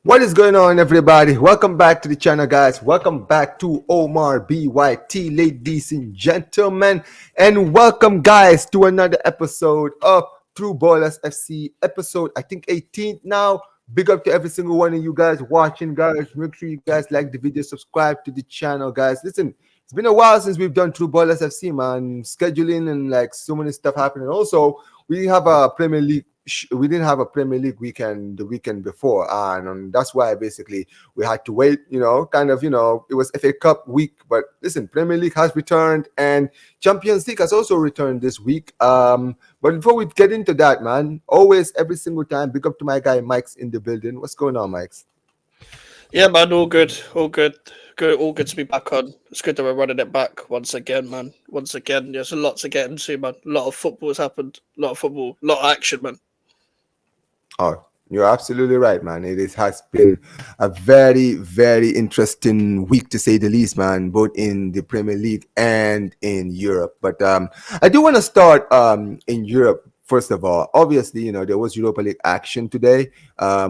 What is going on, everybody? Welcome back to the channel, guys. Welcome back to Omar BYT, ladies and gentlemen. And welcome, guys, to another episode of True Ballers FC, episode, I think, 18th now. Big up to every single one of you guys watching, guys. Make sure you guys like the video, subscribe to the channel, guys. Listen, it's been a while since we've done True Ballers FC, man. Scheduling and like so many stuff happening. Also, we have a Premier League we didn't have a Premier League weekend the weekend before, and that's why basically we had to wait. It was FA Cup week, but listen, Premier League has returned and Champions League has also returned this week. But before we get into that, man, always every single time, big up to my guy Mike's in the building. What's going on, Mike's? Yeah, man, all good, all good to be back on. It's good that we're running it back once again, man. Once again, there's a lot to get into, man. A lot of football has happened, a lot of football, a lot of action, man. Oh, you're absolutely right, man. Has been a very, very interesting week to say the least, man, both in the Premier League and in Europe. But I do want to start in Europe. First of all, obviously, there was Europa League action today.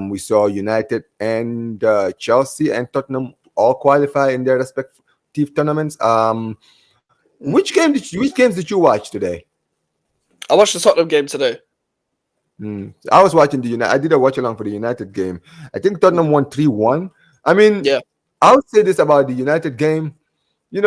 We saw United and Chelsea and Tottenham all qualify in their respective tournaments. Which games did you watch today? I watched the Tottenham game today. I was watching the United. I did a watch along for the United game. I think Tottenham won 3-1. I mean, yeah. I would say this about the United game. They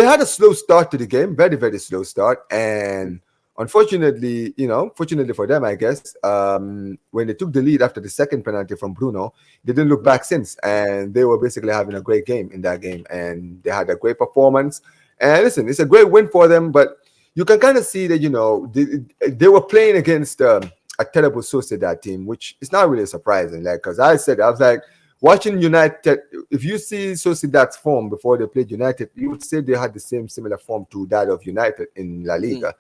had a slow start to the game, very, very slow start. And unfortunately, fortunately for them, I guess, when they took the lead after the second penalty from Bruno, they didn't look back since. And they were basically having a great game in that game. And they had a great performance. And listen, it's a great win for them, but you can kind of see that, they were playing against a terrible Sociedad team, which is not really surprising. Like, because I was like, watching United, if you see Sociedad's form before they played United, you would say they had the similar form to that of United in La Liga,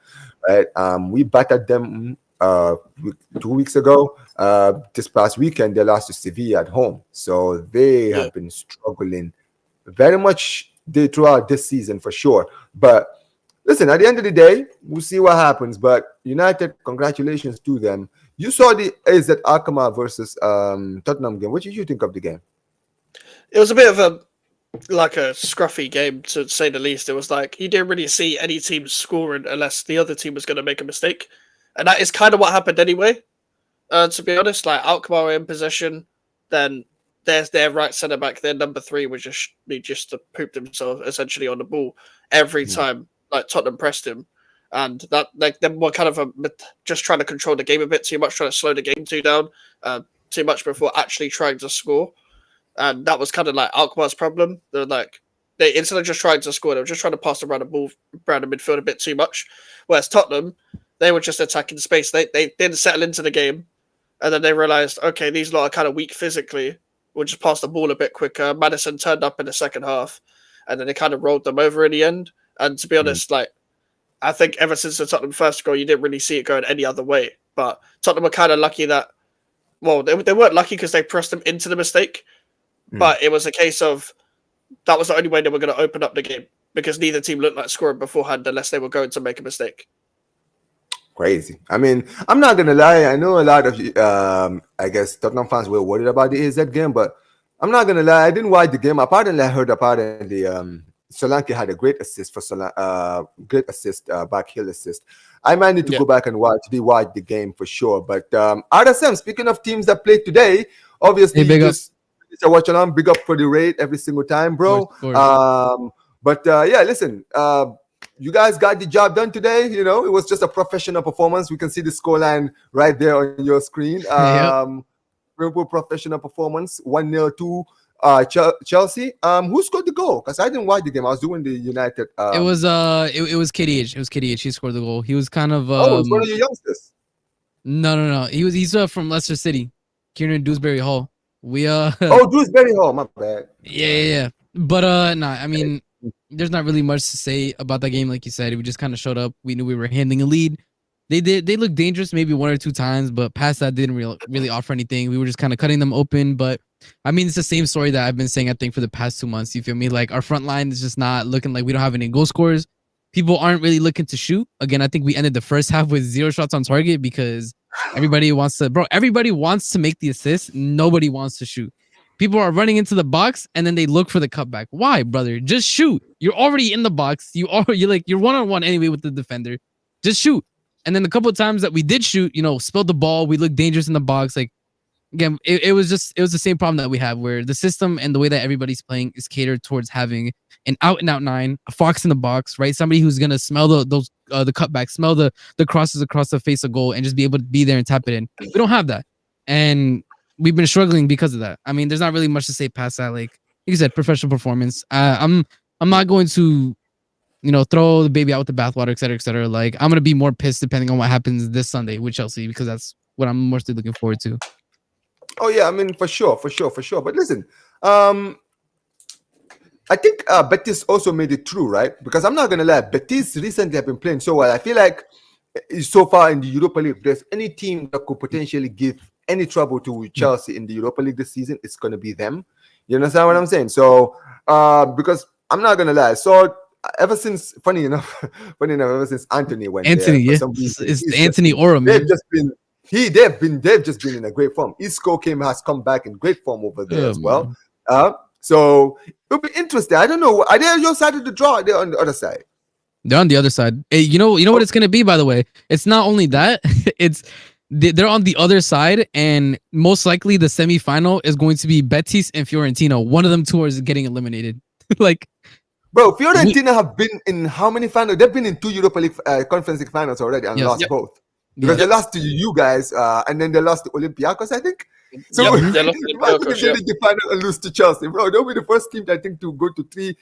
right? We battered them 2 weeks ago. This past weekend, they lost to Sevilla at home. So they have been struggling very much throughout this season for sure. But listen, at the end of the day, we'll see what happens. But United, congratulations to them. You saw the AZ Alkmaar versus Tottenham game. What did you think of the game? It was a bit of a scruffy game, to say the least. It was like you didn't really see any team scoring unless the other team was going to make a mistake. And that is kind of what happened anyway. To be honest, like Alkmaar were in possession, then there's their right centre back, their number 3 was just to poop themselves essentially on the ball every time. Like Tottenham pressed him, and that they were kind of just trying to control the game a bit too much, trying to slow the game too much before actually trying to score, and that was kind of like Alkmaar's problem. They instead of just trying to score, they were just trying to pass around the ball around the midfield a bit too much. Whereas Tottenham, they were just attacking space. They didn't settle into the game, and then they realised, okay, these lot are kind of weak physically. We'll just pass the ball a bit quicker. Maddison turned up in the second half, and then they kind of rolled them over in the end. And to be honest, I think ever since the Tottenham first goal, you didn't really see it going any other way. But Tottenham were kind of lucky that, well, they weren't lucky because they pressed them into the mistake. But it was a case of that was the only way they were going to open up the game because neither team looked like scoring beforehand unless they were going to make a mistake. Crazy. I mean, I'm not going to lie. I know a lot of, I guess, Tottenham fans were worried about the AZ game, but I'm not going to lie. I didn't watch the game. Apparently, I heard Solanke had a great assist back heel assist. I might need to go back and watch the game for sure. But RSM, speaking of teams that played today, obviously just watch along, big up for the raid every single time, bro. Listen, you guys got the job done today. It was just a professional performance. We can see the scoreline right there on your screen. Liverpool professional performance, 1-0 to Chelsea. Who scored the goal? Because I didn't watch the game. I was doing the United. It was KDH. It was KDH. He scored the goal. He was kind of it's one of your youngsters. No. He's from Leicester City. Kieran Dewsbury Hall. Dewsbury Hall. My bad. Yeah. But I mean, there's not really much to say about that game. Like you said, we just kind of showed up. We knew we were handling a lead. They looked dangerous maybe 1 or 2 times, but past that didn't really offer anything. We were just kind of cutting them open. But I mean, it's the same story that I've been saying, I think, for the past 2 months. You feel me? Like, our front line is just not looking like we don't have any goal scorers. People aren't really looking to shoot. Again, I think we ended the first half with 0 shots on target because Everybody wants to, bro. Everybody wants to make the assist. Nobody wants to shoot. People are running into the box and then they look for the cutback. Why, brother? Just shoot. You're already in the box. You're one-on-one anyway with the defender. Just shoot. And then the couple of times that we did shoot, spilled the ball. We looked dangerous in the box. Like, again, it was the same problem that we have where the system and the way that everybody's playing is catered towards having an out and out 9, a fox in the box, right? Somebody who's gonna smell the cutbacks, smell the crosses across the face of goal, and just be able to be there and tap it in. We don't have that, and we've been struggling because of that. I mean, there's not really much to say past that. Like you said, professional performance. I'm not going to throw the baby out with the bathwater, et cetera, et cetera. Like, I'm going to be more pissed depending on what happens this Sunday with Chelsea, because that's what I'm mostly looking forward to. Oh, yeah. I mean, for sure. But listen, I think Betis also made it through, right? Because I'm not going to lie, Betis recently have been playing so well. I feel like so far in the Europa League, if there's any team that could potentially give any trouble to Chelsea in the Europa League this season, it's going to be them. You understand what I'm saying? So, because I'm not going to lie, so ever since, funny enough, ever since Anthony went Anthony, there, it's the Anthony aura, man. They've just been in a great form. Isco has come back in great form over there as well. So it'll be interesting. I don't know. Are they on your side of the draw? Are they on the other side? They're on the other side. Hey, you know what it's gonna be, by the way. It's not only that, they're on the other side, and most likely the semifinal is going to be Betis and Fiorentina. One of them two is getting eliminated. Like, bro, Fiorentina have been in how many finals? They've been in 2 Europa League Conference League finals already and lost both. Because they lost to you guys, and then they lost to Olympiacos, I think. So they lost to Olympiacos, they did the final and lose to Chelsea, bro. They'll be the first team, I think, to go to 3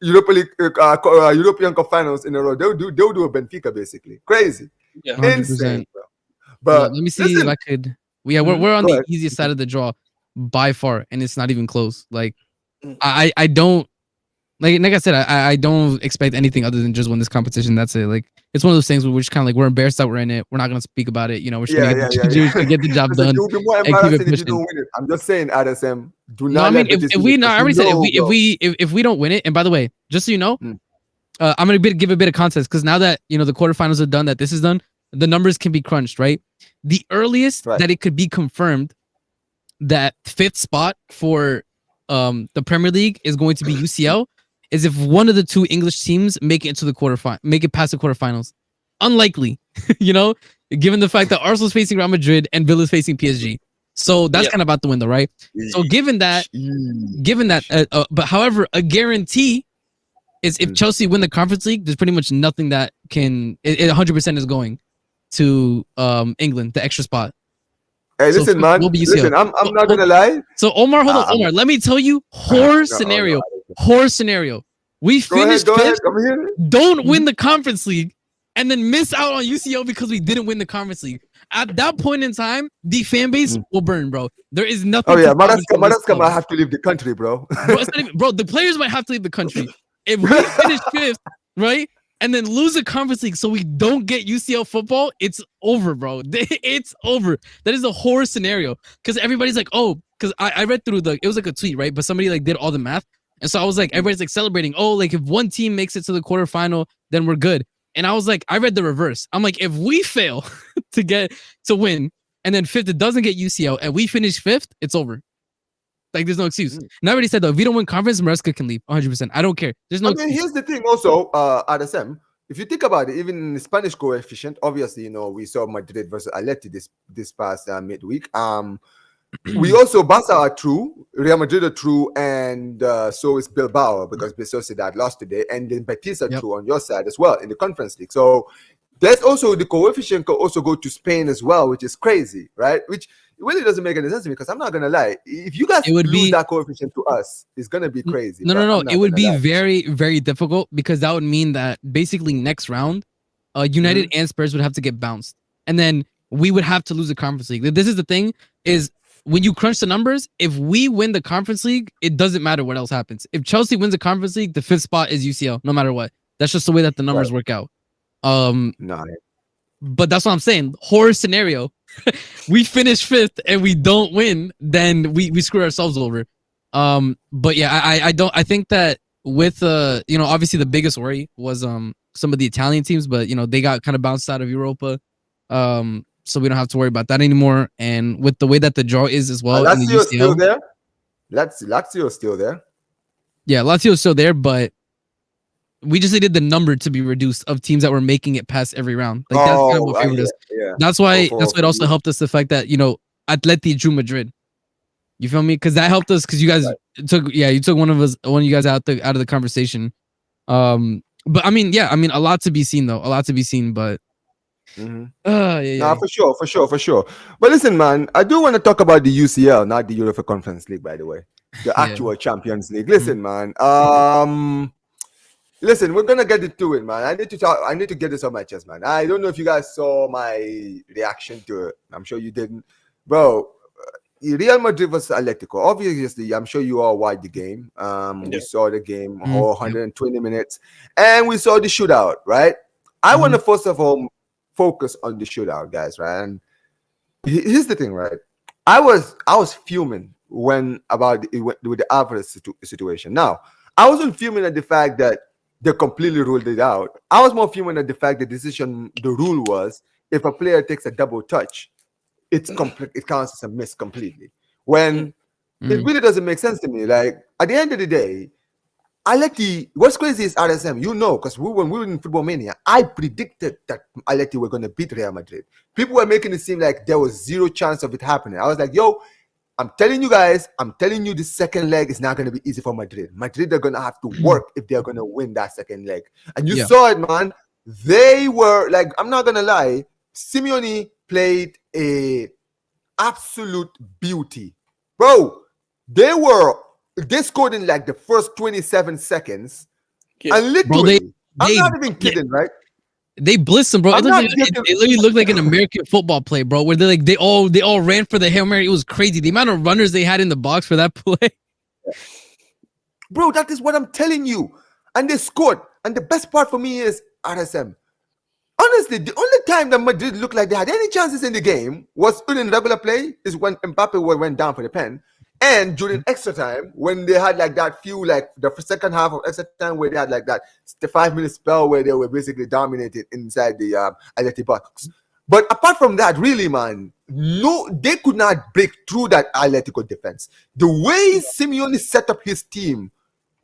Europa League European Cup finals in a row. They'll do a Benfica, basically. Crazy, insane, bro. But let me see if I could. We're on the easiest side of the draw by far, and it's not even close. Like, I don't. Like I said, I don't expect anything other than just win this competition. That's it. Like, it's one of those things where we're just kind of like, we're embarrassed that we're in it. We're not gonna speak about it. We're just gonna get the job done. You'll be more embarrassed if you don't win it. I'm just saying, RSM, do not. No, I mean, I already said if we don't win it. And by the way, just so you know, I'm gonna give a bit of context, because now that the quarterfinals are done, that this is done, the numbers can be crunched. Right, the earliest that it could be confirmed that 5th spot for the Premier League is going to be UCL. Is if one of the 2 English teams make it past the quarterfinals. Unlikely, given the fact that Arsenal's facing Real Madrid and Villa's facing PSG. So that's kind of out the window, right? So given that, but however, a guarantee is if Chelsea win the Conference League, there's pretty much nothing that can. It 100% is going to England, the extra spot. Hey, listen, man. Listen, I'm not gonna lie. So Omar, hold on, Omar. Let me tell you, horror scenario. We finished 5th, don't win the Conference League, and then miss out on UCL because we didn't win the Conference League. At that point in time, the fan base will burn, bro. There is nothing. Oh yeah, Madaska might have to leave the country, bro. Bro, the players might have to leave the country if we finish 5th, right? And then lose the Conference League so we don't get UCL football, it's over, bro. It's over. That is a horror scenario. Because everybody's like, oh, because I read through it was like a tweet, right? But somebody like did all the math. And so I was like, everybody's like celebrating. Oh, like if one team makes it to the quarterfinal, then we're good. And I was like, I read the reverse. I'm like, if we fail to win, and then 5th, it doesn't get UCL, and we finish 5th, it's over. Like, there's no excuse. And I already said, though, if we don't win conference, Maresca can leave 100%. I don't care. There's no excuse. Here's the thing also, RSM. If you think about it, even in the Spanish coefficient, obviously, we saw Madrid versus Atleti this past midweek. We also, Barca are true, Real Madrid are true, and so is Bilbao, because Sociedad lost today, and then Betis are true on your side as well in the Conference League. So there's also the coefficient could also go to Spain as well, which is crazy, right? Which really doesn't make any sense to me, because I'm not gonna lie, if you guys lose that coefficient to us, it's gonna be crazy. No. It would be very, very difficult, because that would mean that basically next round, United and Spurs would have to get bounced, and then we would have to lose the Conference League. This is the thing: is when you crunch the numbers, if we win the Conference League, it doesn't matter what else happens. If Chelsea wins the Conference League, the 5th spot is UCL, no matter what. That's just the way that the numbers work out. But that's what I'm saying. Horror scenario. We finish 5th and we don't win, then we screw ourselves over. But yeah, I think that with obviously the biggest worry was some of the Italian teams, but they got kind of bounced out of Europa. so we don't have to worry about that anymore. And with the way that the draw is as well in the Lazio still UCL, there. Lazio still there. yeah, Lazio's still there, but we just needed the number to be reduced of teams that were making it past every round. Like that's kind of what favored us. yeah. That's why For- that's why it also helped us the fact that Atleti drew Madrid. You feel me? Because that helped us because you guys you took one of you guys out of the conversation. But I mean, a lot to be seen though. A lot to be seen, but Mhm. yeah. Nah, for sure. But listen, man, I do want to talk about the UCL, not the Europa Conference League, by the way, the Yeah. actual Champions League. Listen, man. Listen, we're gonna get into it, man. I need to get this on my chest, man. I don't know if you guys saw my reaction to it. I'm sure you didn't, bro. Real Madrid versus Atletico. Obviously, I'm sure you all watched the game. We saw the game all 120 minutes, and we saw the shootout. Right. I want to first of all focus on the shootout, guys. Right. And here's the thing, right? I was fuming with the Alvarez situation. Now, I wasn't fuming at the fact that they completely ruled it out. I was more fuming at the fact the rule was if a player takes a double touch, it counts as a miss completely. When it really doesn't make sense to me. Like at the end of the day, what's crazy is RSM, because when we were in Football Mania, I predicted that Atleti were going to beat Real Madrid. People were making it seem like there was zero chance of it happening. I was like, yo, I'm telling you the second leg is not going to be easy for Madrid. Madrid are going to have to work if they're going to win that second leg. And you saw it, man. They were like, I'm not going to lie, Simeone played a absolute beauty. Bro, they scored in like the first 27 seconds. Yeah. And literally, Bro, I'm not even kidding, right? They blitzed them, bro. It literally looked like an American football play, bro. Where they all ran for the Hail Mary. It was crazy. The amount of runners they had in the box for that play. Bro, that is what I'm telling you. And they scored. And the best part for me is RSM. Honestly, the only time that Madrid looked like they had any chances in the game was in regular play is when Mbappe went down for the pen. And during extra time, when they had like that few, like the second half of extra time where they had like that the 5-minute spell where they were basically dominated inside the Atleti box. But apart from that, really, man, no, they could not break through that Atletico defense. The way Simeone set up his team,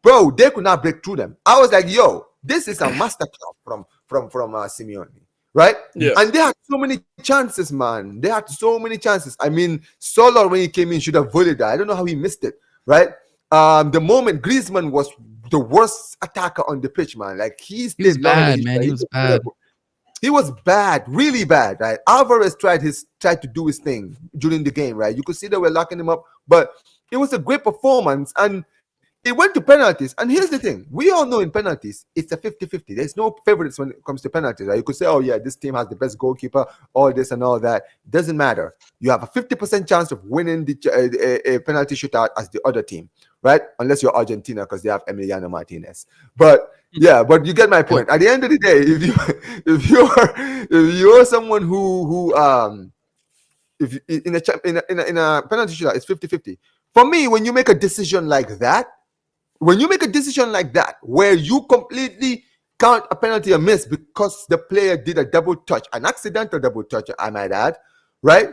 bro, they could not break through them. I was like, yo, this is a masterclass from Simeone, right? Yeah. And they had so many chances, man. They had so many chances. I mean, Solar, when he came in, should have volleyed that. I don't know how he missed it, right? The moment Griezmann was the worst attacker on the pitch, man. Like he was bad, man. He was bad. He was bad, really bad, right? Alvarez tried to do his thing during the game, right? You could see they were locking him up, but it was a great performance, and it went to penalties. And here's the thing. We all know in penalties, it's a 50-50. There's no favorites when it comes to penalties, right? You could say, oh, yeah, this team has the best goalkeeper, all this and all that. Doesn't matter. You have a 50% chance of winning a penalty shootout as the other team, right? Unless you're Argentina, because they have Emiliano Martinez. But yeah, but you get my point. At the end of the day, if you're someone who if in a penalty shootout, it's 50-50. For me, when you make a decision like that, where you completely count a penalty a miss because the player did a double touch, an accidental double touch, I might add, right?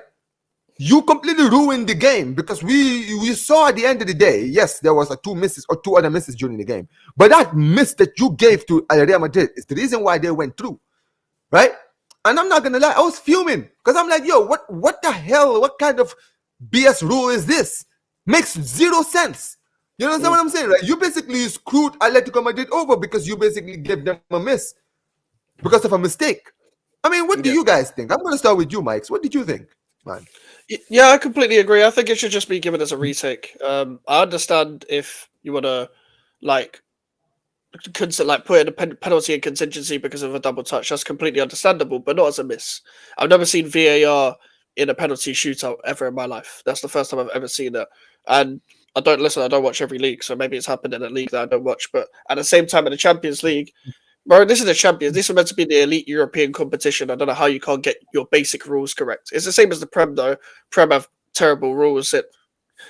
You completely ruined the game, because we saw at the end of the day, yes, there was two other misses during the game, but that miss that you gave to Real Madrid is the reason why they went through, right? And I'm not gonna lie, I was fuming because I'm like, yo, what the hell? What kind of BS rule is this? Makes zero sense. You understand what I'm saying, right? You basically screwed Atletico Madrid over because you basically gave them a miss because of a mistake. I mean, what do you guys think? I'm going to start with you, Mike. What did you think, man? Yeah, I completely agree. I think it should just be given as a retake. I understand if you want to put in a penalty and contingency because of a double touch. That's completely understandable, but not as a miss. I've never seen VAR in a penalty shootout ever in my life. That's the first time I've ever seen it. And I don't watch every league, so maybe it's happened in a league that I don't watch. But at the same time, in the Champions League, bro, this is the Champions. This is meant to be the elite European competition. I don't know how you can't get your basic rules correct. It's the same as the Prem, though. Prem have terrible rules. It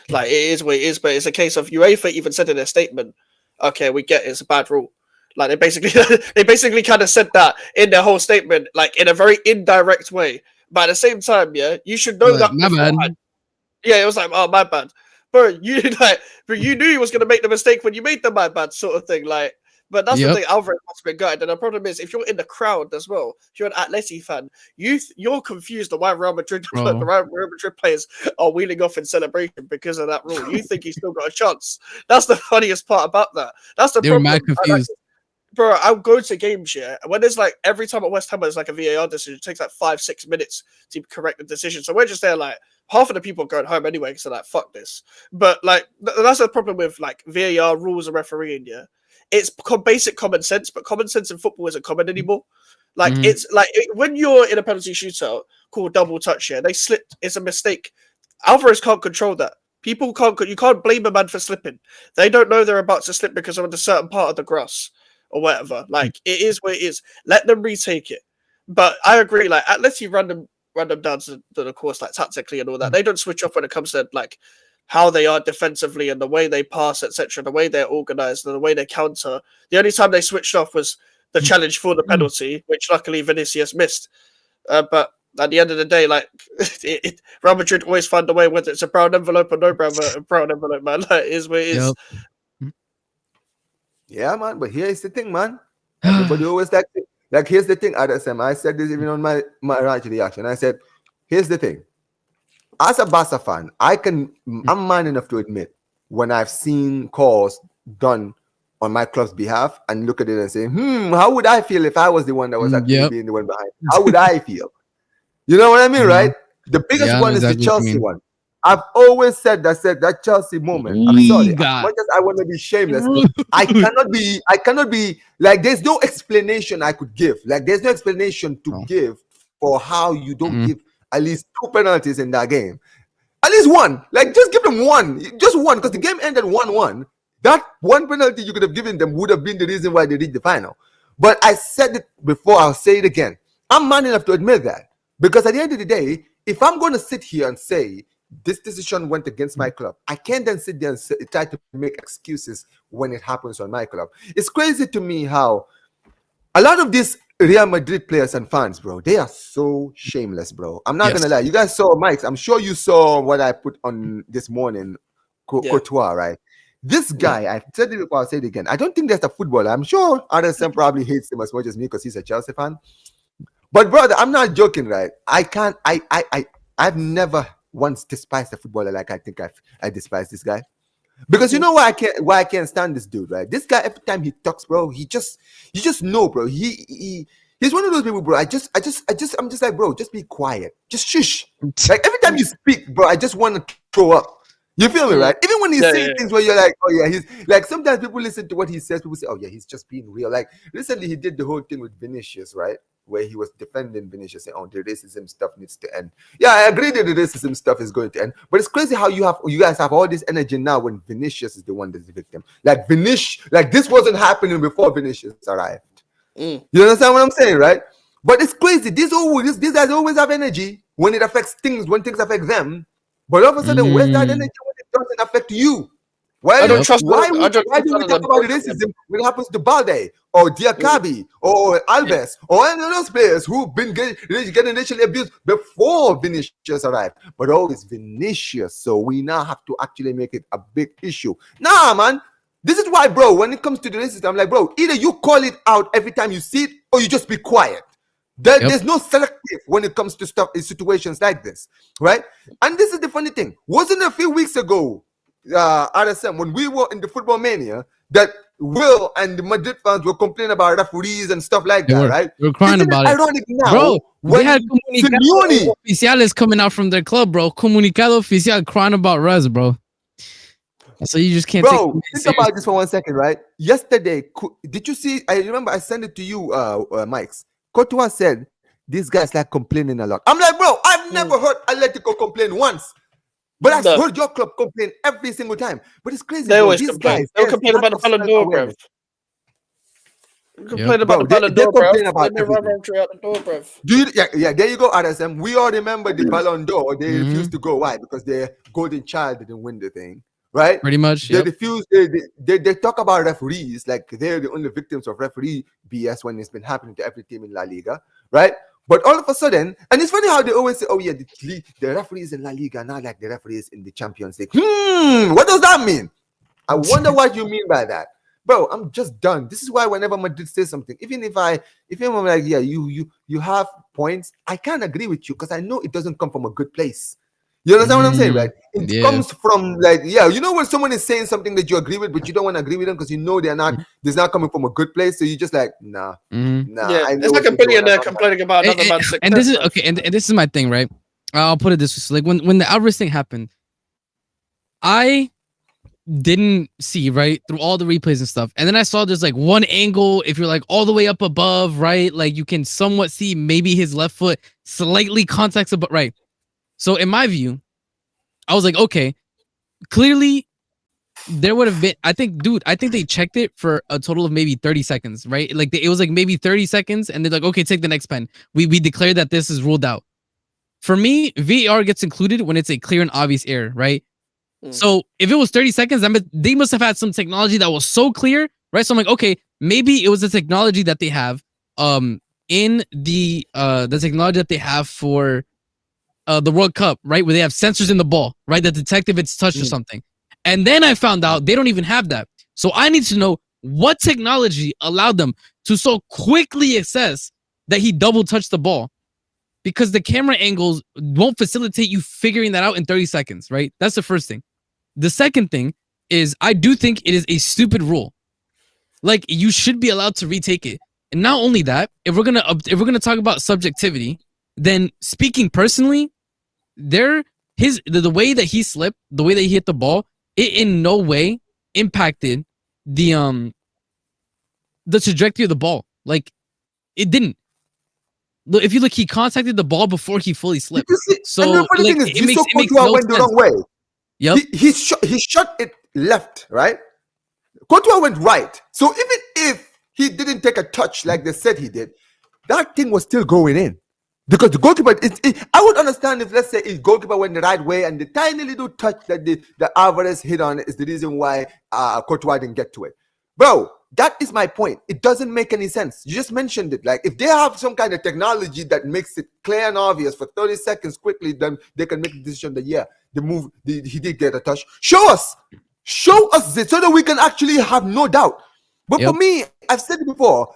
is what it is, but it's a case of UEFA even said in their statement, okay, we get it's a bad rule. Like they basically kind of said that in their whole statement, like in a very indirect way. But at the same time, yeah, you should know that My bad. beforehand. Yeah, it was like, oh, my bad. Bro, you you knew he was gonna make the mistake when you made the my bad sort of thing. Like, but that's the Yep. thing. Alvarez must have been gutted. And the problem is, if you're in the crowd as well, if you're an Atleti fan, you're confused on why Real Madrid, Bro. the Real Madrid players are wheeling off in celebration because of that rule. You think he's still got a chance. That's the funniest part about that. That's the They were problem. mad confused. Bro, I'll go to games, yeah. And when there's like every time at West Ham there's like a VAR decision, it takes like 5-6 minutes to correct the decision. So we're just there like half of the people are going home anyway, so like fuck this. But like that's the problem with like VAR rules and refereeing, yeah. It's basic common sense, but common sense in football isn't common anymore. Like it's like when you're in a penalty shootout called double touch, yeah, they slipped. It's a mistake. Alvarez can't control that. People can't. You can't blame a man for slipping. They don't know they're about to slip because of a certain part of the grass or whatever. Like it is what it is. Let them retake it. But I agree. Like Atleti run them down to the course like tactically and all that. They don't switch off when it comes to like how they are defensively and the way they pass, etc. The way they're organized and the way they counter. The only time they switched off was the challenge for the penalty, which luckily Vinicius missed. But at the end of the day, like Real Madrid always find a way, whether it's a brown envelope or no brown envelope, man. Like, it is what it is. Yep. Yeah, man. But here's the thing, man. Everybody always like here's the thing, RSM. I said this even on my right reaction. I said, here's the thing. As a Barca fan, I'm man enough to admit when I've seen calls done on my club's behalf and look at it and say, how would I feel if I was the one that was actually being the one behind? How would I feel? You know what I mean, right? The biggest one is the Chelsea one. I've always said that Chelsea moment. I'm sorry. As much as I want to be shameless, I cannot be like there's no explanation I could give. Like there's no explanation to give for how you don't give at least 2 penalties in that game. At least one. Like just give them one. Just one. Because the game ended 1-1. That one penalty you could have given them would have been the reason why they reached the final. But I said it before, I'll say it again. I'm man enough to admit that. Because at the end of the day, if I'm going to sit here and say this decision went against my club, I can't then sit there and try to make excuses when it happens on my club. It's crazy to me how a lot of these Real Madrid players and fans, bro, they are so shameless, bro. I'm not going to lie. You guys saw Mike's. I'm sure you saw what I put on this morning, Courtois, right? This guy, I've said it before, I'll say it again. I don't think there's a footballer. I'm sure RSM probably hates him as much as me because he's a Chelsea fan. But brother, I'm not joking, right? I've never once despised a footballer like I think I despise this guy. Because you know why I can't stand this dude, right? This guy, every time he talks, bro, you just know, bro. He's one of those people, bro. I'm just like, bro, just be quiet. Just shush. Like every time you speak, bro, I just want to throw up. You feel me, right? Even when he's saying things where you're like, oh yeah, he's like, sometimes people listen to what he says, people say, oh yeah, he's just being real. Like recently he did the whole thing with Vinicius, right? Where he was defending Vinicius, saying, oh, the racism stuff needs to end. Yeah, I agree that the racism stuff is going to end. But it's crazy how you guys have all this energy now when Vinicius is the one that's the victim. Like this wasn't happening before Vinicius arrived. You understand what I'm saying, right? But it's crazy. These guys always have energy when it affects things, when things affect them. But all of a sudden, where's that energy when it doesn't affect you? Why do we talk about racism when it happens to Balde or Diakabi or Alves or any of those players who've been getting racially abused before Vinicius arrived? But always Vinicius. So we now have to actually make it a big issue. Nah, man. This is why, bro, when it comes to the racism, I'm like, bro, either you call it out every time you see it or you just be quiet. There's no selective when it comes to stuff in situations like this, right? And this is the funny thing. Wasn't it a few weeks ago, RSM, when we were in the football mania, that Will and the Madrid fans were complaining about referees and stuff like that, right? We're crying about it. Ironic now, bro, when they had Comunicado Oficiales coming out from their club, bro. Comunicado Oficial crying about Rez, bro. So you just can't think about this for 1 second, right? Yesterday, did you see? I remember I sent it to you, Mike's. Courtois said, these guys like complaining a lot. I'm like, bro, I've never heard Atletico complain once. But I've heard your club complain every single time. But it's crazy. They always complain. They'll complain about the Ballon d'Or, bro. Complain about the Ballon d'Or, bro. There you go, RSM. We all remember the Ballon d'Or. They refused to go. Why? Because their golden child didn't win the thing. Right? Pretty much. They refuse. They talk about referees like they're the only victims of referee BS when it's been happening to every team in La Liga, right? But all of a sudden, and it's funny how they always say, "Oh yeah, the referees in La Liga are not like the referees in the Champions League." What does that mean? I wonder what you mean by that, bro. I'm just done. This is why whenever Madrid says something, even if I'm like, yeah, you have points, I can't agree with you because I know it doesn't come from a good place. You understand what I'm saying, right? It Yeah. comes from like, yeah, you know when someone is saying something that you agree with, but you don't want to agree with them because you know they're not coming from a good place. So you just like, nah. Yeah, I know it's like what a you're doing, billionaire I'm not- complaining about another man's success. And this is man. okay, and this is my thing, right? I'll put it this way: like when the Alvarez thing happened, I didn't see right through all the replays and stuff, and then I saw there's like one angle. If you're like all the way up above, right, like you can somewhat see maybe his left foot slightly contacts above, right. So in my view, I was like, okay, clearly there would have been. I think they checked it for a total of maybe 30 seconds, right? Like it was like maybe 30 seconds, and they're like, okay, take the next pen. We declare that this is ruled out. For me, VAR gets included when it's a clear and obvious error, right? So if it was 30 seconds, they must have had some technology that was so clear, right? So I'm like, okay, maybe it was the technology that they have in the technology that they have for the World Cup, right? Where they have sensors in the ball, right? That detect if it's touched or something. And then I found out they don't even have that. So I need to know what technology allowed them to so quickly assess that he double touched the ball. Because the camera angles won't facilitate you figuring that out in 30 seconds, right? That's the first thing. The second thing is I do think it is a stupid rule. Like you should be allowed to retake it. And not only that, if we're gonna talk about subjectivity, then speaking personally, the way that he slipped, the way that he hit the ball, it in no way impacted the trajectory of the ball. Like it didn't. Look, if you look, he contacted the ball before he fully slipped. So and the funny like, thing is, it makes Courtois no went the sense. wrong way. Yep. He shot it left, right? Courtois went right. So even if he didn't take a touch like they said he did, that thing was still going in. Because the goalkeeper, I would understand if, let's say, the goalkeeper went the right way and the tiny little touch that the Alvarez hit on is the reason why Courtois didn't get to it. Bro, that is my point. It doesn't make any sense. You just mentioned it. Like, if they have some kind of technology that makes it clear and obvious for 30 seconds quickly, then they can make the decision that, yeah, he did get a touch. Show us this so that we can actually have no doubt. But for me, I've said it before,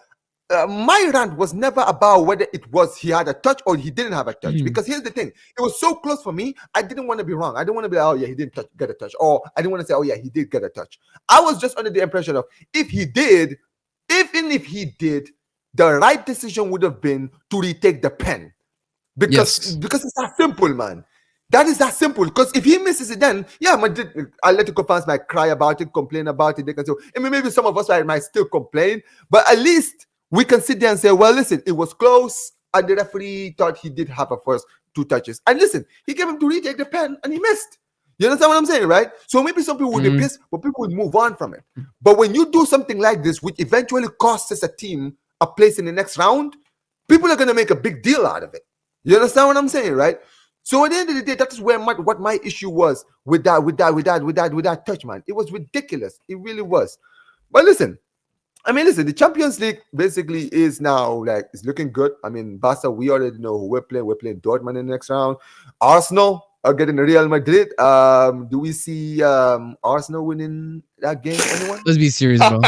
my rant was never about whether it was he had a touch or he didn't have a touch. Because here's the thing, it was so close for me. I didn't want to be wrong. I didn't want to be like, oh yeah, he didn't get a touch, or I didn't want to say, oh yeah, he did get a touch. I was just under the impression of if he did, even if he did, the right decision would have been to retake the pen, because it's that simple, man. That is that simple. Because if he misses it, then yeah, Atletico fans might cry about it, complain about it. They can say, I mean, maybe some of us might still complain, but at least we can sit there and say, well, listen, it was close, and the referee thought he did have a first 2 touches. And listen, he gave him to retake the pen, and he missed. You understand what I'm saying, right? So maybe some people would be pissed, but people would move on from it. But when you do something like this, which eventually costs a team a place in the next round, people are going to make a big deal out of it. You understand what I'm saying, right? So at the end of the day, that is where what my issue was with that touch, man. It was ridiculous. It really was. But listen, the Champions League basically is now like, it's looking good. I mean, Barca, we already know who we're playing. We're playing Dortmund in the next round. Arsenal are getting Real Madrid. Do we see Arsenal winning that game? Anyone? Let's be serious, bro.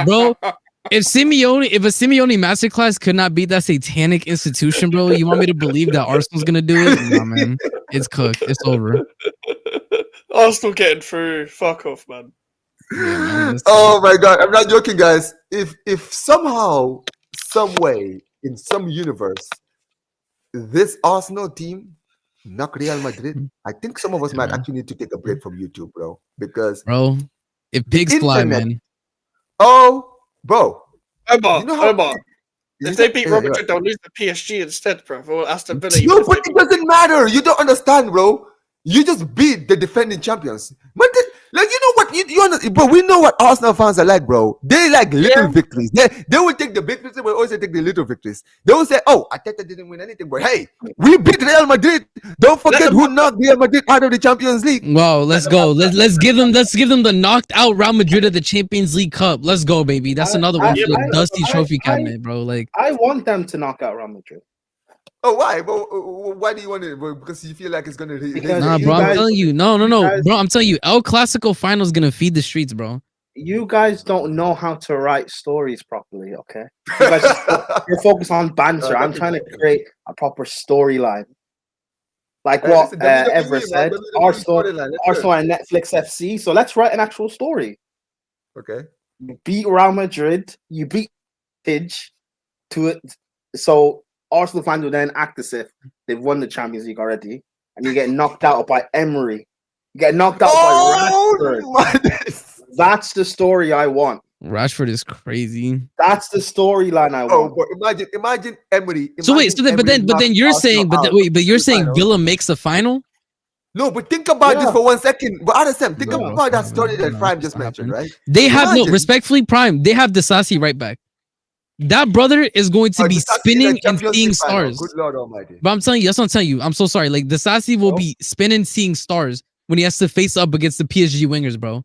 Bro, if a Simeone masterclass could not beat that satanic institution, bro, you want me to believe that Arsenal's gonna do it? Nah, man. It's cooked. It's over. Arsenal getting through. Fuck off, man. Yeah, man, oh my god, I'm not joking, guys. If somehow, some way, in some universe, this Arsenal team knock Real Madrid, I think some of us might actually need to take a break from YouTube, bro. Because if pigs fly, man. Oh, bro. Omar. If they beat Real Madrid, they'll lose the PSG instead, bro. Or Aston Villa. No, but it doesn't matter. You don't understand, bro. You just beat the defending champions. Like, you know what? But we know what Arsenal fans are like, bro. They like little victories. They will take the big victories, but also take the little victories. They will say, "Oh, Arteta didn't win anything, but hey, we beat Real Madrid. Don't forget who knocked Real Madrid out of the Champions League." Wow, let's go. Let's give them the knocked out Real Madrid of the Champions League Cup. Let's go, baby. That's another one for the dusty trophy cabinet, bro. Like, I want them to knock out Real Madrid. Oh, why? Why do you want it? Because you feel like it's gonna. Because nah, you bro. I'm guys- telling you, no, guys- bro. I'm telling you, El Clasico final is gonna feed the streets, bro. You guys don't know how to write stories properly, okay? You guys you're focused on banter. I'm trying to create a proper storyline. Like Hey, what listen, WWE, Ever man, said, WWE Arsenal storyline, let's Arsenal and Netflix FC. So let's write an actual story. Okay. You beat Real Madrid, you beat Pidge to it. So Arsenal fans will then act as if they've won the Champions League already, and you get knocked out by Emery. You get knocked out by Rashford. my That's the story I want. Rashford is crazy. That's the storyline I Oh, want. but imagine Emery. So wait, imagine but Emery then you're knocks saying, Arsenal out but you're in the saying final. Villa makes the final? No, but think about this Yeah. for 1 second. But Adam, think No, about that story that no, Prime just it's not mentioned, happening. right? They have Imagine. respectfully, Prime. They have Disasi right back. That brother is going to Oh, be Disasi in the spinning and Champions seeing League final. stars. Good Lord Almighty. But I'm telling you, that's what I'm telling you. I'm so sorry. Like Disasi will Oh. be spinning, seeing stars when he has to face up against the PSG wingers, bro.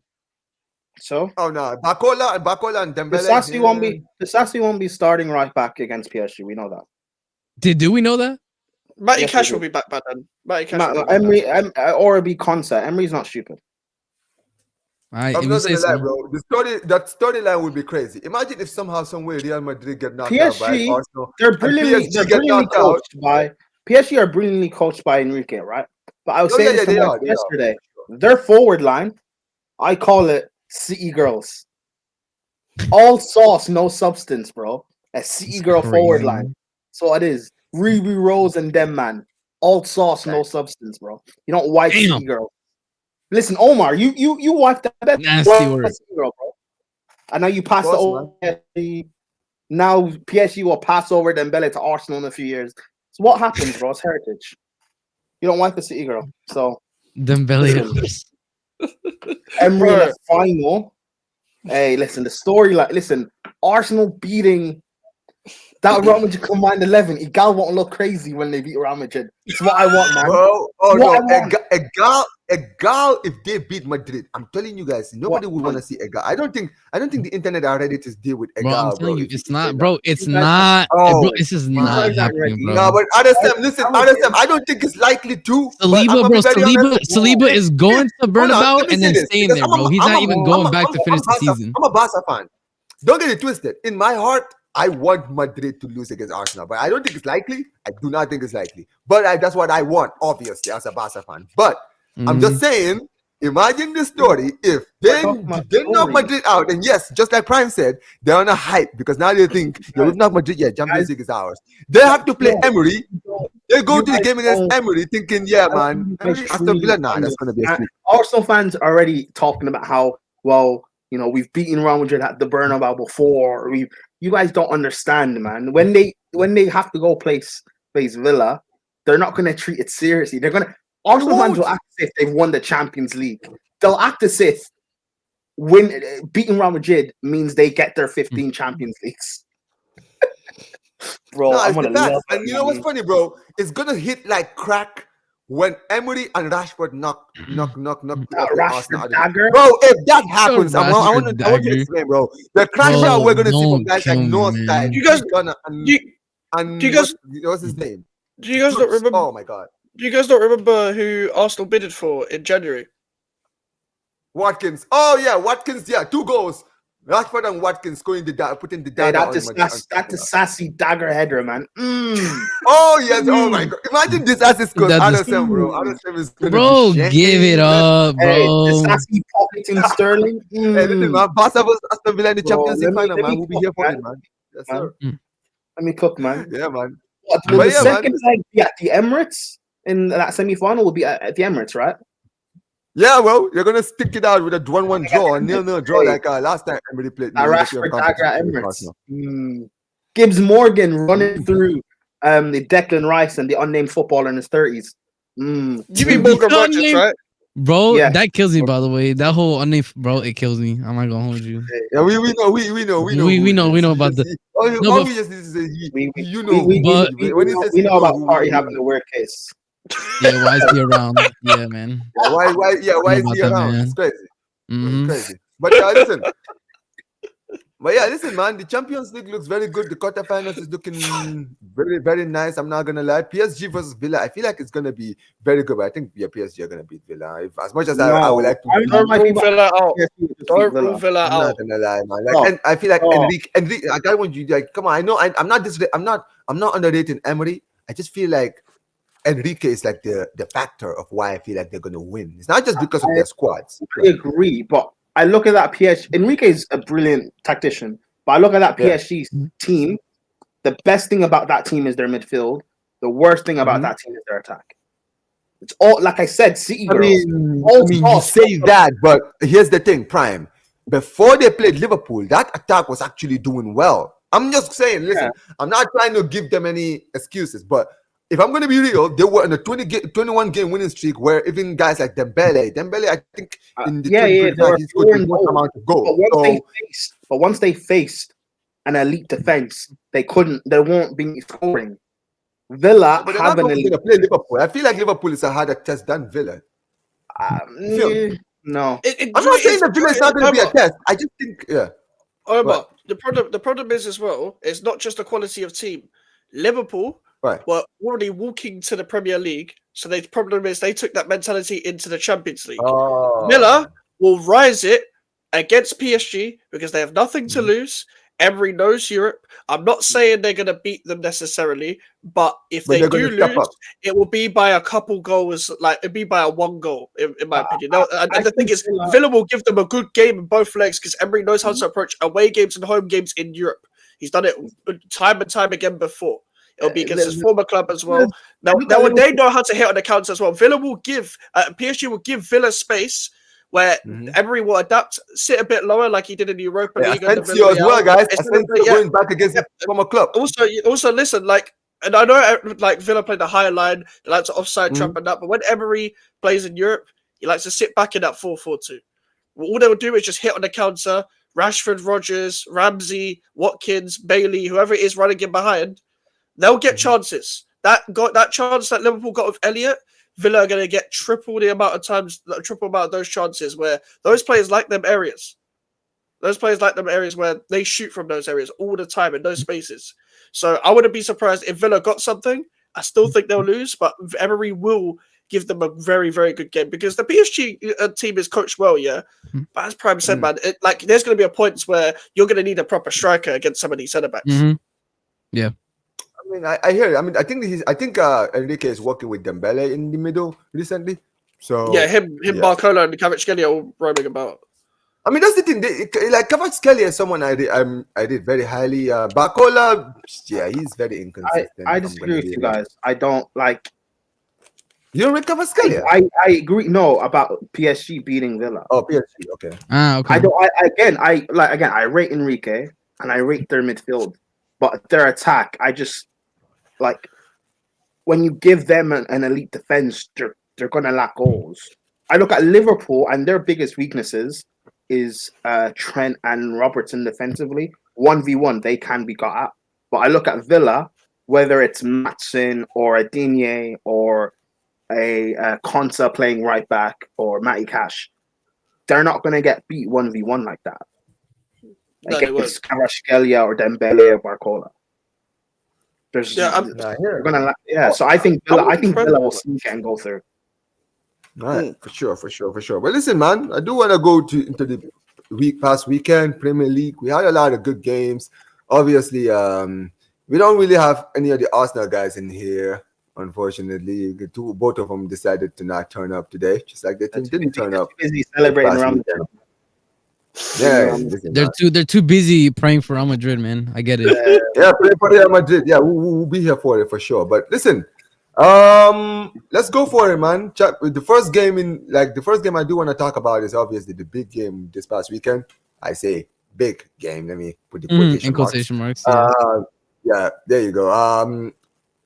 So Oh no, Bakola and Dembele. Disasi won't be starting right back against PSG. We know that. Do we know that? Matty Yes, Cash we will do. be back by then. Matty Cash will be back Emery, then. or it'll be Consa. Emery's not stupid. All right, I'm if you not say gonna lie, so. bro. That storyline would be crazy. Imagine if somehow, some way, Real Madrid get knocked out by PSG, Arsenal. They're And brilliantly, PSG they're get brilliantly knocked out. coached by PSG. Are brilliantly coached by Enrique, right? But I was Oh, saying yeah, this to they Mark are, they are. yesterday. Their forward line, I call it City girls. All sauce, no substance, bro. A City girl forward crazy. line. So it is. Ruby Rose and them, man. All sauce, no substance, bro. You don't wipe Damn. City girl. Listen, Omar, you wiped that Nasty wipe word. City girl, bro. And now you pass Of the course, PSG. Now PSG will pass over Dembele to Arsenal in a few years. So what happens, bro? It's heritage. You don't wipe the City girl. So Dembele. Emery in the final. Hey, listen, the story, like, listen, Arsenal beating that Real Madrid combined 11. Igal won't look crazy when they beat Real Madrid. It's what I want, man. Bro, oh What no, I want. Egal, if they beat Madrid, I'm telling you guys, nobody What? would want to see Egal. I don't think the internet are ready to deal with Egal, Bro, I'm bro. telling you, if it's you say not, that. bro. It's You guys- not. Oh, Bro, this is you not guys are happening, ready. bro. No, but Adesem, listen, I'm with Adesem, I don't think it's likely to. but I'm Saliba, gonna bro. be very honest. Saliba is going to Hold on, Bernabeu let me and say then this, staying because there, bro. He's not even going back to finish the season. I'm a Barca fan. Don't get it twisted. In my heart, I want Madrid to lose against Arsenal, but I don't think it's likely. I do not think it's likely. But that's what I want, obviously, as a Barca fan. But I'm just saying, imagine the story if they talking about knock story. Madrid out, and yes, just like Prime said, they're on a hype because now they think, yeah, we've knocked Madrid, yeah, Champions League is ours. They have to play Emery. They go You to the guys game against don't- Emery thinking, yeah, man, You guys Emery, Aston truly Villa, nah, that's going to be a understand. sweep. Arsenal fans are already talking about how, well, you know, we've beaten Real Madrid at the Bernabeu before. You guys don't understand, man. When they have to go face Villa, they're not going to treat it seriously. Arsenal fans will act as if they've won the Champions League. They'll act as if beating Real Madrid means they get their 15 Champions Leagues. Bro, No, I'm it's gonna the best. love it, And you know what's man. funny, bro? It's gonna hit like crack when Emery and Rashford knock Rashford Arsenal out. dagger. Bro, if that happens, I want Rashford to dagger. explain, bro. The crash Bro, out we're gonna see from don't guys like kill me, Northside, man. You guys- Gunner, and Do you guys- what's his name? Do you guys not remember? Oh my god, Do you guys not remember who Arsenal bidded for in January? Watkins. Oh yeah, Watkins. Yeah, 2 goals. Rashford and Watkins putting the Hey, dagger that's a sassy dagger header, man. Oh yes, oh my god! Imagine this assist goes That out is- of them, bro. Anderson is gonna Bro, be give it shaking. up, Hey, the bro. sassy pocketing Sterling. Hey, listen, man. Barca versus Aston Villa in the Bro, Champions League let me- final, let man. me We'll be cook, here for man. it, man. Yes, Man. sir. Let me cook, man. Yeah, man. What, But will the yeah, second leg be at the Emirates in that semi-final? Will be at the Emirates, right? Yeah, well, you're gonna stick it out with a 1-1 draw, a 0-0 draw, Hey. like last time Emily played. At Rashford dagger at Emirates. Gibbs Morgan running through the Declan Rice and the unnamed footballer in his 30s. You mean Morgan Rogers, right? Bro, Yeah. that kills me. By the way, that whole unnamed bro, it kills me. I'm not gonna hold you. Yeah, we know, we know, We who know it is. about the. All, No, all but we just need to say, We you know who. But- When he says we you know about who, Party we having know. the weird case. yeah, why is he around? Yeah, man. Yeah, why know is he about that, around? man. It's crazy. Mhm. Crazy. But yeah, listen. But yeah, listen, man. The Champions League looks very good. The quarterfinals is looking very, very nice. I'm not gonna lie. PSG versus Villa. I feel like it's gonna be very good. But I think PSG are gonna beat Villa. If, as much as I would like to, Don't rule Villa out. Don't rule Villa. Villa I'm out. not gonna lie, man. Like, Oh. and I feel like Oh. Enrique. I got want you like. Come on, I know. I'm not this. I'm not underrating Emery. I just feel like Enrique is like the factor of why I feel like they're gonna win. It's not just because of their squads. I agree, but I look at that PSG. Enrique is a brilliant tactician, but I look at that Yeah. PSG team. The best thing about that team is their midfield. The worst thing about Mhm. that team is their attack. It's all like I said, City I girls. mean, All you sauce. say that, but here's the thing, Prime. Before they played Liverpool, that attack was actually doing well. I'm just saying, listen, I'm not trying to give them any excuses, but if I'm going to be real, they were in a 21 game winning streak where even guys like Dembele, I think in the Yeah, they 2025, were he scored the scoring most goals. amount of But goals. once they faced an elite defense, they won't be scoring. Villa But they're have not an going elite. to play Liverpool. I feel like Liverpool is a harder test than Villa. Feel me? No. I'm not saying that Villa is not going to be a test. I just think, yeah. Omar, the problem is as well, it's not just the quality of team. Liverpool Right. were already walking to the Premier League, so the problem is they took that mentality into the Champions League. Oh. Villa will rise it against PSG because they have nothing to Mhm. lose. Emery knows Europe. I'm not saying they're going to beat them necessarily, but if But they they're do gonna step lose, up. it will be by a couple goals. Like it'll be by a one goal, in my opinion. Now, and I the thing think is, Villa- Villa will give them a good game in both legs because Emery knows how to approach away games and home games in Europe. He's done it time and time again before. It'll be against his former club as well. Now they know how to hit on the counter as well. Villa will give PSG will give Villa space where Mhm. Emery will adapt, sit a bit lower like he did in the Europa Yeah, League. and the Asensio as well, Villarreal. guys. It's Asensio yeah. going back against his former club. Also listen, like, and I know like Villa played the higher line, they like to offside Mhm. trap and that, but when Emery plays in Europe, he likes to sit back in that 4-4-2. All they will do is just hit on the counter. Rashford, Rodgers, Ramsey, Watkins, Bailey, whoever it is running in behind, they'll get chances. That chance that Liverpool got with Elliott, Villa are going to get triple the amount of times, triple amount of those chances where those players like them areas. Those players like them areas where they shoot from those areas all the time in those spaces. So I wouldn't be surprised if Villa got something. I still think they'll lose, but Emery will give them a very, very good game because the PSG team is coached well, yeah. But as Prime said, man, like there's going to be a point where you're going to need a proper striker against some of these centre backs. Mhm. Yeah. I mean, I hear it. I mean, I think Enrique is working with Dembele in the middle recently. So Yeah, him, yeah. Barcola, and Kvaratskhelia are all roaming about. I mean, that's the thing. Like Kvaratskhelia is someone I did very highly. Barcola, yeah, he's very inconsistent. I if I'm disagree gonna with be you real. guys. I don't like. You don't rate Kvaratskhelia? I agree. No, about PSG beating Villa. Oh, PSG. Okay. Okay. I don't. I rate Enrique and I rate their midfield, but their attack, I just like when you give them an elite defense, they're gonna lack goals. I look at Liverpool and their biggest weaknesses is Trent and Robertson defensively. 1v1, they can be got at. But I look at Villa, whether it's Matson or a Digne or a Konsa playing right back or Matty Cash, they're not going to get beat 1v1 like that. No, they won't. Against Kvaratskhelia or Dembele or Barcola. There's Yeah, they're gonna so I think Villa will sneak it and go through. All right, for sure. But listen, man, I do want to go into the past weekend Premier League. We had a lot of good games. Obviously, we don't really have any of the Arsenal guys in here, unfortunately. Both of them decided to not turn up today, just like they didn't turn up. Busy celebrating last around. weekend. Yeah, listen, man. They're too busy praying for Real Madrid, man. I get it. Yeah, play for Real Madrid. Yeah, we'll be here for it for sure. But listen, let's go for it, man. The first game I do want to talk about is obviously the big game this past weekend. I say big game. Let me put the In quotation marks. Yeah. Yeah, there you go.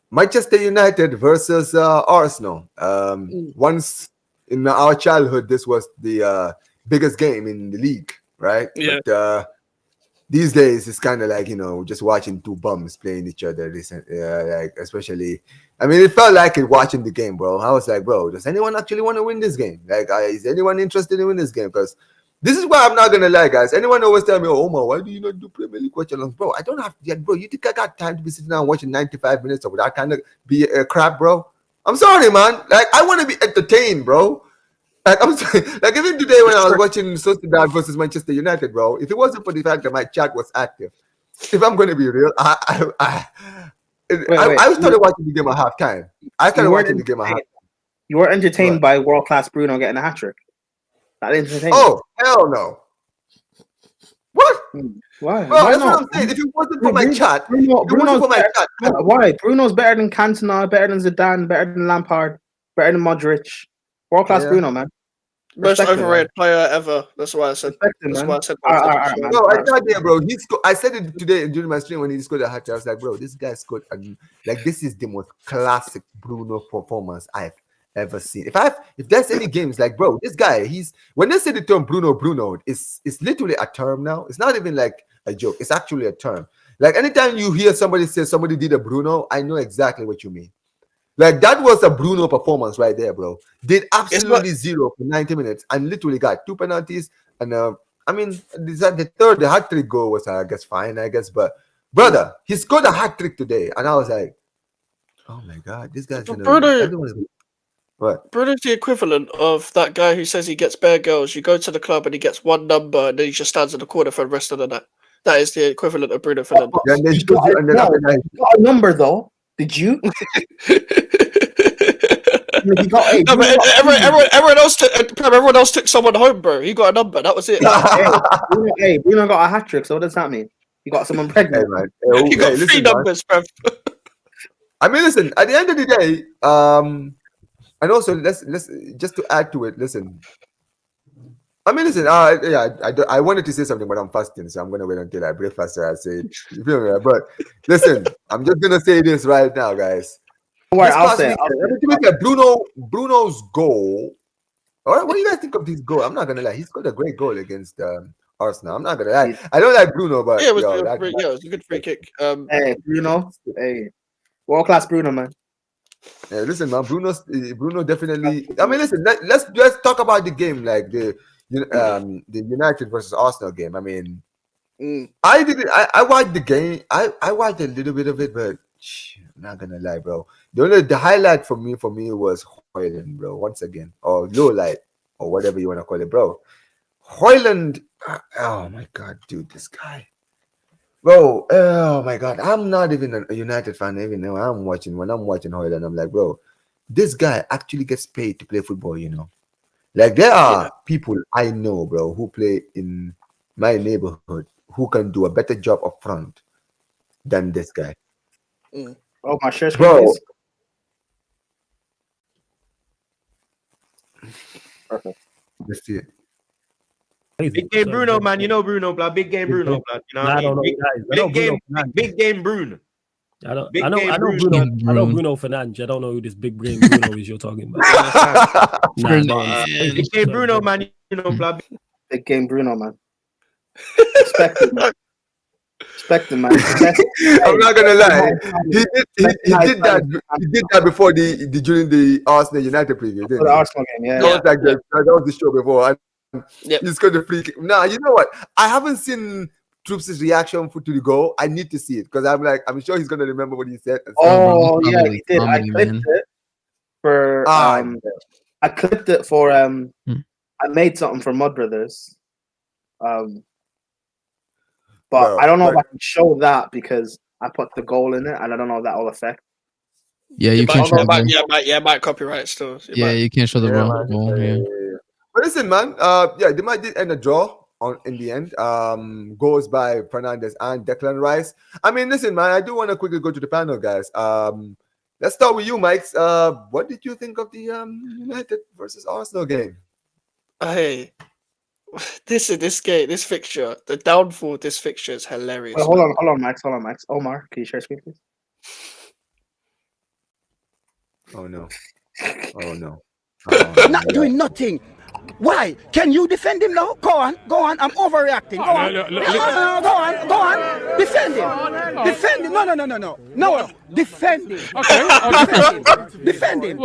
Manchester United versus Arsenal. Once in our childhood, this was the biggest game in the league, right? Yeah. But these days, it's kind of like just watching two bums playing each other. Like especially, I mean, it felt like it watching the game, bro. I was like, bro, does anyone actually want to win this game? Like, is anyone interested in winning this game? Because this is why I'm not gonna lie, guys. Anyone always tell me, "Oh, Omar, why do you not do Premier League watch alongs?" Bro, I don't have yet, bro. You think I got time to be sitting down watching 95 minutes of that kind of crap, bro? I'm sorry, man. Like, I want to be entertained, bro. Like, I'm sorry. Like, even today when I was watching Sociedad versus Manchester United, bro, if it wasn't for the fact that my chat was active, if I'm gonna be real, I started watching the game at halftime. I started watching the game at halftime. You were entertained What? by world class Bruno getting a hat trick. That entertained. Oh, hell no. What? Why? Bro, Why that's not? what I'm saying. If it wasn't for my chat, Why? Bruno's better than Cantona, better than Zidane, better than Lampard, better than Modric. World class Yeah. Bruno, man. Most Respect him, overrated player ever. That's why I said. Respect him, That's man. why I said. Alright, man. No, I thought there, bro. I said it today during my stream when he scored a hat trick. I was like, bro, this guy scored. Like, this is the most classic Bruno performance I've ever seen. If there's any games, like, bro, this guy, when they say the term Bruno, it's literally a term now. It's not even like a joke. It's actually a term. Like, anytime you hear somebody say somebody did a Bruno, I know exactly what you mean. Like, that was a Bruno performance right there, bro. Did absolutely zero for 90 minutes and literally got 2 penalties. And I mean, the hat trick goal was, I guess, fine, but brother, he scored a hat trick today, and I was like, oh my god, this guy's What? Bruno's the equivalent of that guy who says he gets bare girls. You go to the club and he gets one number, and then he just stands in the corner for the rest of the night. That is the equivalent of Bruno Fernandes. Yeah, and then You got a number though. Did you? Everyone else took someone home, bro. He got a number. That was it. Bruno got a hat trick. So what does that mean? You got someone pregnant. Hey, man. You got three numbers, bro. I mean, listen. At the end of the day, and also let's just to add to it. Listen. I mean, listen. I wanted to say something, but I'm fasting, so I'm gonna wait until I break faster. I say, you feel me? But listen, I'm just gonna say this right now, guys. I'll say Bruno's goal. All right, what do you guys think of this goal? I'm not gonna lie, he scored a great goal against Arsenal. I'm not gonna lie. I don't like Bruno, but yeah, it was a good free kick. Hey, Bruno. Hey, world class Bruno, man. Yeah, listen, man. Bruno definitely. I mean, listen. Let's talk about the game, like the United versus Arsenal game. I mean, I watched the game. I watched a little bit of it, but I'm not gonna lie, bro. The highlight for me was Højlund, bro. Once again, or low light, or whatever you want to call it, bro. Højlund. Oh my god, dude, this guy, bro. Oh my god, I'm not even a United fan. Even though when I'm watching Højlund, I'm like, bro, this guy actually gets paid to play football. Like, there are people I know, bro, who play in my neighborhood who can do a better job up front than this guy. Oh, my share Bro. screen, please. Perfect. Let's see it. Big game Bruno, man. You know Bruno, blood. Big game Bruno, blood. You know what I mean? Big game Bruno. I know Bruno Fernandes. I don't know who this big game Bruno is you're talking about. Big game Bruno, man. You know, blood. Big game Bruno, man. Respect him, man. I'm not gonna lie. He did that before during the Arsenal United preview. For the Arsenal game, yeah. That was the show before. He's got the free kick. Nah, you know what? I haven't seen Troops' reaction to the goal. I need to see it because I'm sure he's gonna remember what he said. Oh yeah, he did. I clipped it for I clipped it for I made something for Mud Brothers. But I don't know if I can show that because I put the goal in it, and I don't know if that will affect. Yeah, you can't show it. Might copyright still. You can't show the goal. Yeah. But listen, man. They might did end a draw in the end. Goals by Fernandes and Declan Rice. I mean, listen, man. I do want to quickly go to the panel, guys. Let's start with you, Mike. What did you think of the United versus Arsenal game? Hey. This fixture, the downfall of this fixture is hilarious. Hold on, Max. Omar, can you share screen, please? Oh no. Not doing nothing. Why? Can you defend him now? Go on. I'm overreacting. Go on. Go on. Defend him. No. Defend him. Okay. Defend him.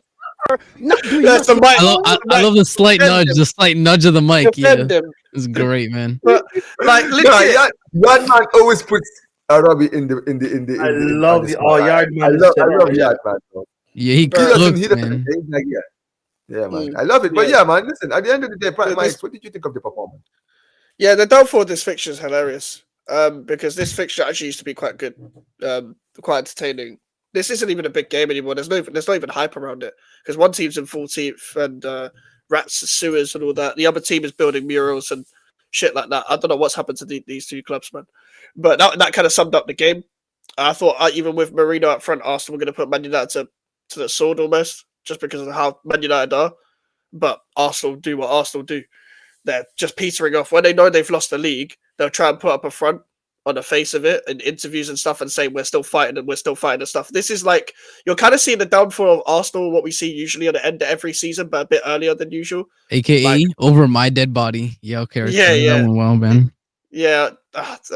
Not doing That's the nothing. mic. I love the slight nudge of the mic. Defend Yeah, him. it's great, man. But, like, legit, Yeah, Yard man always puts Robbie in the. I love the Yard man. I love Yard man. Bro. Yeah, he He doesn't. cooked, He doesn't. man. He's like, yeah, man. I love it. But yeah, man. Listen. At the end of the day, Mike, what did you think of the performance? yeah, the downfall of this fixture is hilarious. Because this fixture actually used to be quite good, quite entertaining. This isn't even a big game anymore. There's not even hype around it because one team's in 14th and rats, sewers, and all that. The other team is building murals and shit like that. I don't know what's happened to these two clubs, man. But that kind of summed up the game. I thought even with Marino up front, Arsenal were going to put Man United to the sword almost, just because of how Man United are. But Arsenal do what Arsenal do. They're just petering off. When they know they've lost the league, they'll try and put up a front on the face of it in interviews and stuff and say we're still fighting and stuff. This is like, you're kind of seeing the downfall of Arsenal, what we see usually at the end of every season, but a bit earlier than usual. AKA Like, over my dead body. Yeah, okay. Yeah. That went well, man. Yeah,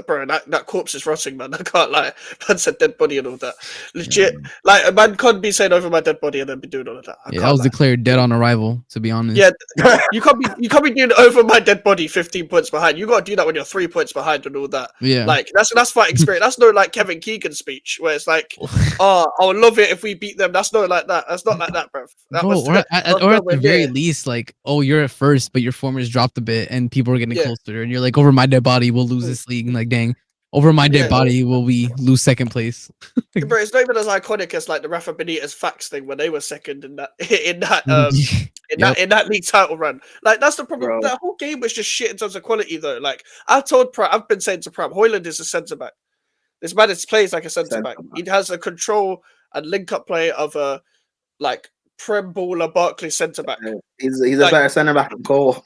bro, that corpse is rotting, man. I can't lie. Man's a dead body and all that. Legit, like a man can't be saying over my dead body and then be doing all of that. I was declared dead on arrival, to be honest. Yeah, you can't be doing over my dead body 15 points behind. You gotta do that when you're 3 points behind and all that. Yeah. Like that's fighting spirit. That's no like Kevin Keegan speech where it's like, oh, I would love it if we beat them. That's not like that. That's not like that, bro. Or at the very least, like, oh, you're at first, but your form has dropped a bit, and people are getting closer, and you're like, over my dead body, we'll lose this league. And like, dang, over my dead body, will we lose second place? Bro, it's not even as iconic as like the Rafa Benitez Fax thing when they were second in that league title run. Like that's the problem. Bro. That whole game was just shit in terms of quality, though. Like I've been saying to Pram, Hoyland is a centre back. This man plays like a centre back. He has a control and link up play of a like Prem baller Barkley centre back. He's a better centre back than Cole.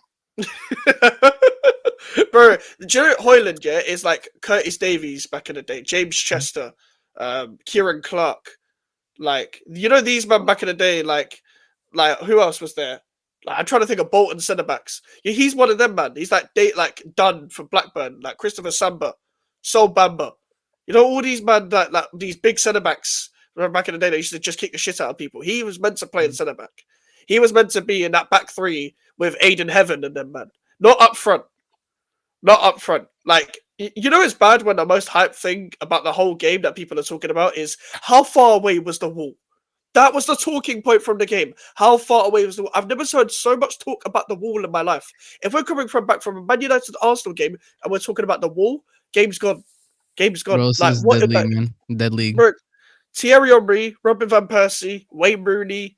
Bro, do you know Hoyland, is like Curtis Davies back in the day, James Chester, Kieran Clark. Like, you know, these men back in the day, like who else was there? Like, I'm trying to think of Bolton centre backs. Yeah, he's one of them, man. He's like done for Blackburn, like Christopher Samba, Sol Bamba. You know, all these men like these big centre backs back in the day, they used to just kick the shit out of people. He was meant to play in centre back. He was meant to be in that back three with Aiden Heaven and them, man. Not up front. Like, you know, it's bad when the most hype thing about the whole game that people are talking about is how far away was the wall? That was the talking point from the game. How far away was the wall? I've never heard so much talk about the wall in my life. If we're coming back from a Man United Arsenal game and we're talking about the wall, game's gone. Bro, Like, what dead like, league, man. Dead league. Bro, Thierry Henry, Robin van Persie, Wayne Rooney,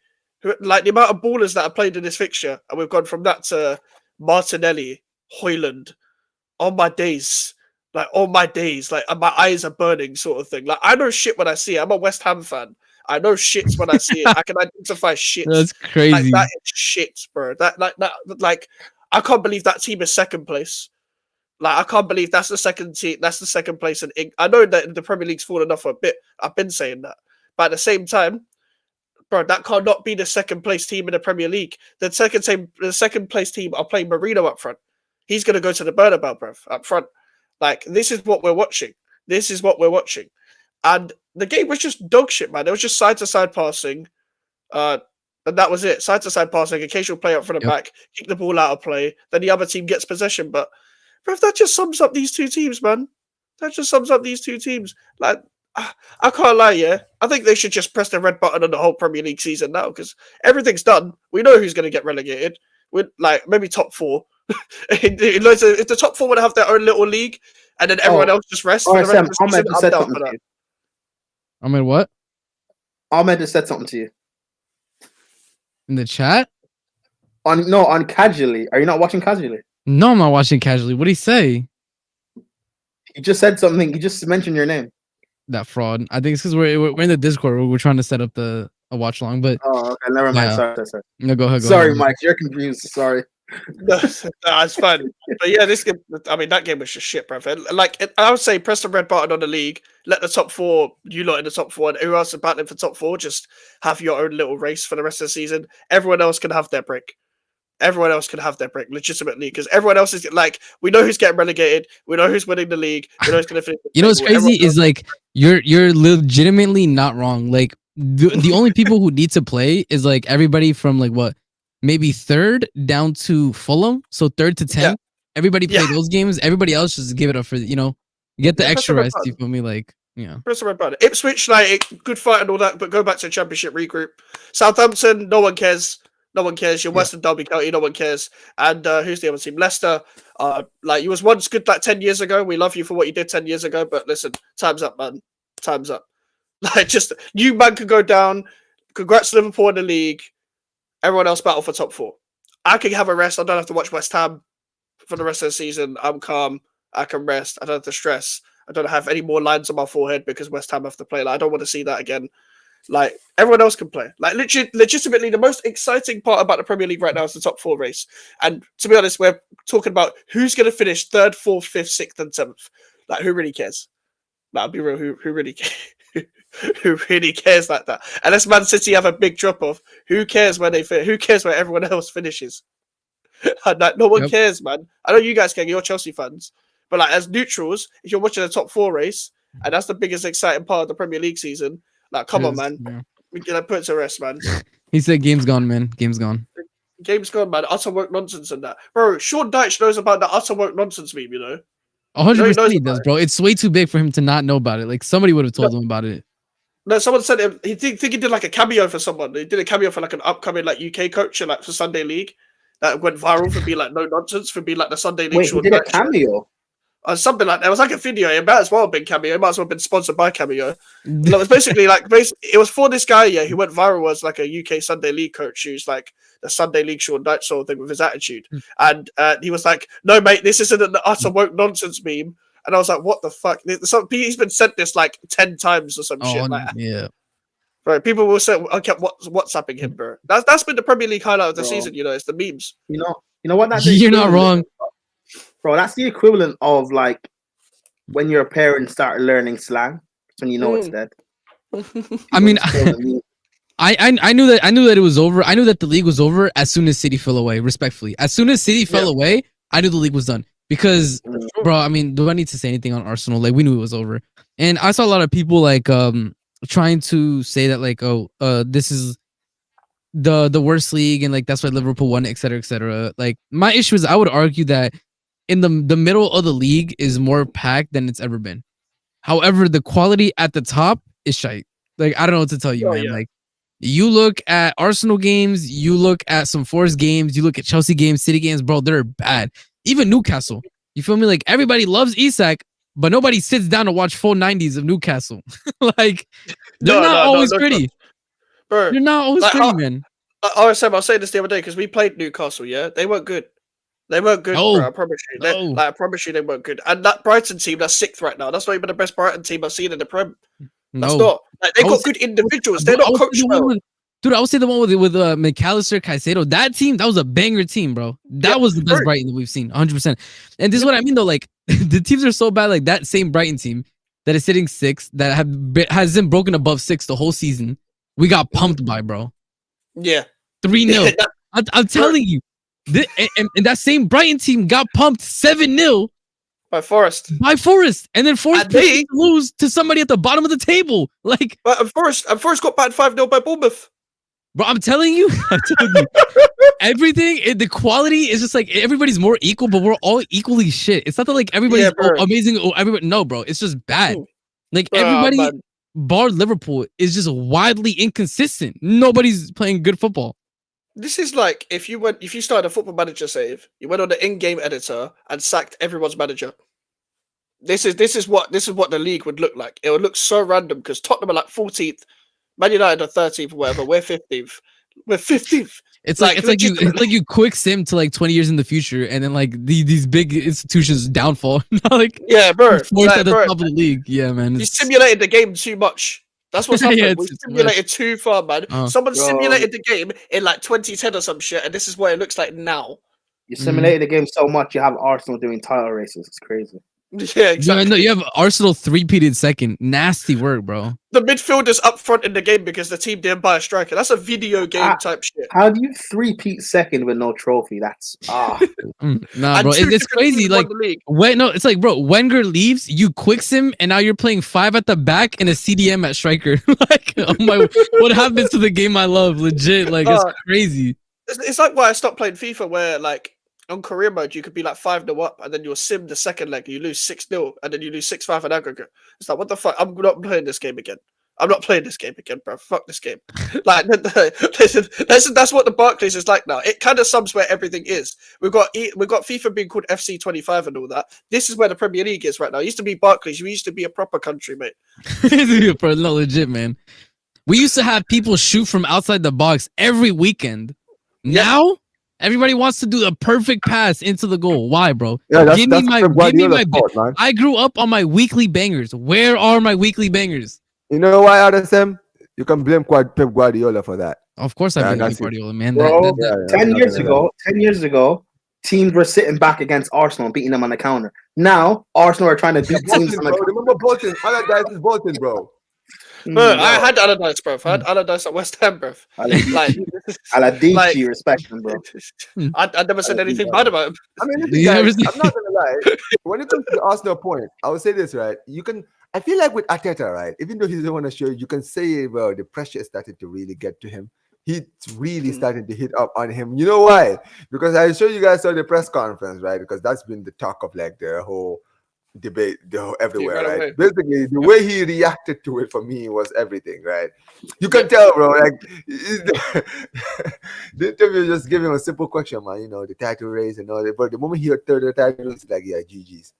like the amount of ballers that have played in this fixture, and we've gone from that to Martinelli, Hoyland. On my days, like my eyes are burning, sort of thing. Like I know shit when I see it. I'm a West Ham fan. I know shits when I see it. I can identify shit. That's crazy. Like, that is shit, bro. Like I can't believe that team is second place. Like I can't believe that's the second team. That's the second place in England. I know that the Premier League's fallen off a bit. I've been saying that, but at the same time, bro, that cannot be the second place team in the Premier League. The second place team are playing Marino up front. He's going to go to the Bernabeu, bruv, up front. Like, this is what we're watching. And the game was just dog shit, man. It was just side-to-side passing. And that was it. Side-to-side passing, occasional play up from the back, kick the ball out of play, then the other team gets possession. But, bruv, that just sums up these two teams, man. Like, I can't lie, I think they should just press the red button on the whole Premier League season now because everything's done. We know who's going to get relegated. We're, like, maybe top four. If the top four would have their own little league and then everyone else just rests. Ahmed said something to you. Ahmed what? Ahmed has said something to you. In the chat? On Casually. Are you not watching Casually? No, I'm not watching Casually. What did he say? He just said something. He just mentioned your name. That fraud. I think it's because we're in the Discord. We're trying to set up a watch along. But okay, never mind. Sorry. No, go ahead. Sorry, Mike. You're confused. Sorry. No, it's fun. But yeah, this game. I mean, that game was just shit, bro. Like I would say, press the red button on the league. Let the top four, you lot in the top four, and who else is battling for top four, just have your own little race for the rest of the season. Everyone else can have their break. Everyone else can have their break legitimately because everyone else is like, we know who's getting relegated. We know who's winning the league. We know who's going to finish. You know what's crazy is like you're legitimately not wrong. Like the only people who need to play is like everybody from like what maybe third down to Fulham, so third to 10. Yeah. Everybody play those games. Everybody else just give it up for get the extra rest. You feel me? Like press the red button. Ipswich, like good fight and all that, but go back to the Championship regroup. Southampton, no one cares. No one cares. You're Western Derby County. No one cares. And who's the other team? Leicester. Like you was once good like 10 years ago. We love you for what you did 10 years ago. But listen, time's up, man. Time's up. Like just you man could go down. Congrats to Liverpool in the league. Everyone else battle for top four. I can have a rest. I don't have to watch West Ham for the rest of the season. I'm calm. I can rest. I don't have to stress. I don't have any more lines on my forehead because West Ham have to play. Like I don't want to see that again. Like everyone else can play. Like legitimately, the most exciting part about the Premier League right now is the top four race. And to be honest, we're talking about who's going to finish third, fourth, fifth, sixth, and seventh. Like who really cares? Like, I'll be real. Who really cares? Who really cares like that? Unless Man City have a big drop off, who cares where they fit? Who cares where everyone else finishes? Like, no one cares, man. I know you guys care. You're Chelsea fans, but like as neutrals, if you're watching the top four race, and that's the biggest exciting part of the Premier League season. Like, come on, man. Yeah. We can put it to rest, man. He said, "Game's gone, man. Game's gone." Game's gone, man. Utter woke nonsense and that, bro. Sean Dyche knows about the utter woke nonsense meme, you know. 100% he does, bro. It's way too big for him to not know about it. Like somebody would have told him about it. No, someone said him. He think he did like a cameo for someone. He did a cameo for like an upcoming like UK coach, like for Sunday League, that went viral for being like no nonsense, for being like the Sunday League. Wait, he did a cameo. Something like that. It was like a video. It might as well have been Cameo. It might as well have been sponsored by Cameo. It was basically it was for this guy, who went viral as like a UK Sunday League coach who's like the Sunday League Sean Dyche sort of thing with his attitude. And he was like, no, mate, this isn't an utter woke nonsense meme. And I was like, what the fuck? He's been sent this like 10 times or some shit. Like, yeah. Right, people will say, I kept WhatsApping him, bro. That's been the Premier League highlight of the season, it's the memes. You know what that You're not wrong. Bro, that's the equivalent of like when your parents start learning slang when you know it's dead. I mean, I knew that it was over. I knew that the league was over as soon as City fell away. Respectfully, as soon as City fell away, I knew the league was done. Because, bro, I mean, do I need to say anything on Arsenal? Like, we knew it was over. And I saw a lot of people like trying to say that like, this is the worst league and like that's why Liverpool won, etc., etc. Like, my issue is I would argue that in the middle of the league is more packed than it's ever been. However, the quality at the top is shite. Like, I don't know what to tell you, man. Yeah. Like, you look at Arsenal games, you look at some Forest games, you look at Chelsea games, City games, bro, they're bad. Even Newcastle. You feel me? Like, everybody loves Isak, but nobody sits down to watch full 90s of Newcastle. Like, they're not always pretty. Bro, they're not always pretty, man. I was saying this the other day because we played Newcastle, they weren't good. They weren't good, bro. I promise you. I promise you they weren't good. And that Brighton team, that's sixth right now. That's not even the best Brighton team I've seen in the Prem. That's not. Like, they got good individuals. They're not coached well. Dude, I would say the one with McAllister, Caicedo. That team, that was a banger team, bro. That was the best Brighton that we've seen, 100%. And this is what I mean, though. Like, the teams are so bad. Like, that same Brighton team that is sitting sixth, that hasn't broken above six the whole season, we got pumped by, bro. Yeah. 3-0. I'm telling you. And that same Brighton team got pumped 7-0 by Forest. And then Forest lose to somebody at the bottom of the table. Like, but Forest got battered 5-0 by Bournemouth. Bro, I'm telling you, everything, the quality is just like everybody's more equal, but we're all equally shit. It's not that like everybody's amazing. Everybody, no, bro, it's just bad. Like everybody, bar Liverpool, is just wildly inconsistent. Nobody's playing good football. This is like if you started a Football Manager save, you went on the in-game editor and sacked everyone's manager. This is what the league would look like. It would look so random because Tottenham are like 14th, Man United are 13th or whatever. We're 15th. We're 15th. It's like you quick sim to like 20 years in the future, and then like these big institutions downfall. Like bro, forced at the top of the league. Yeah, man. You simulated the game too much. That's what's happened. We simulated too far, man. Someone simulated the game in like 2010 or some shit, and this is what it looks like now. You simulated the game so much, you have Arsenal doing title races. It's crazy. Yeah, exactly. No, you have Arsenal three-peated second. Nasty work, bro. The midfielders up front in the game because the team didn't buy a striker. That's a video game type shit. How do you three-peat second with no trophy? That's Nah, And bro, two it's different crazy. teams Like, won the league. it's like, bro, Wenger leaves, you quicks him, and now you're playing 5 at the back and a CDM at striker. Like, oh my, what happens to the game I love? Legit, like, it's crazy. It's like why I stopped playing FIFA, where like on career mode you could be like 5-0 up, and then you'll sim the second leg, you lose 6-0, and then you lose 6-5 in aggregate. It's like, what the fuck? I'm not playing this game again. I'm not playing this game again, bro. Fuck this game. Like, listen, that's what the Barclays is like now. It kind of sums where everything is. We've got FIFA being called FC 25 and all that. This is where the Premier League is right now. It used to be Barclays. We used to be a proper country, mate. Bro, no, legit, man. We used to have people shoot from outside the box every weekend. Now, everybody wants to do a perfect pass into the goal. Why, bro? Yeah, give me my man. I grew up on my weekly bangers. Where are my weekly bangers? You know why, RSM? You can blame Pep Guardiola for that. Of course, I blame that's Guardiola, man. Bro, 10 years ago, teams were sitting back against Arsenal and beating them on the counter. Now, Arsenal are trying to beat teams on the counter. Remember Bolton? Allardyce is Bolton, bro. I had Allardyce, bro. I had Allardyce at West Ham, bro. Allardyce, respect him, bro. I never said anything bad about him. I mean, listen, guys, I'm not gonna lie. When it comes to the Arsenal point, I will say this, right? I feel like with Arteta, right? Even though he doesn't want to show you can say, well, the pressure is starting to really get to him. He's really starting to hit up on him. You know why? Because I show you guys saw the press conference, right? Because that's been the talk of like the whole debate everywhere, right? Basically, the way he reacted to it for me was everything, right? You can tell, bro. Like the interview just gave him a simple question, man. You know, the title race and all that. But the moment he heard the title, he's like, "Yeah, GG's.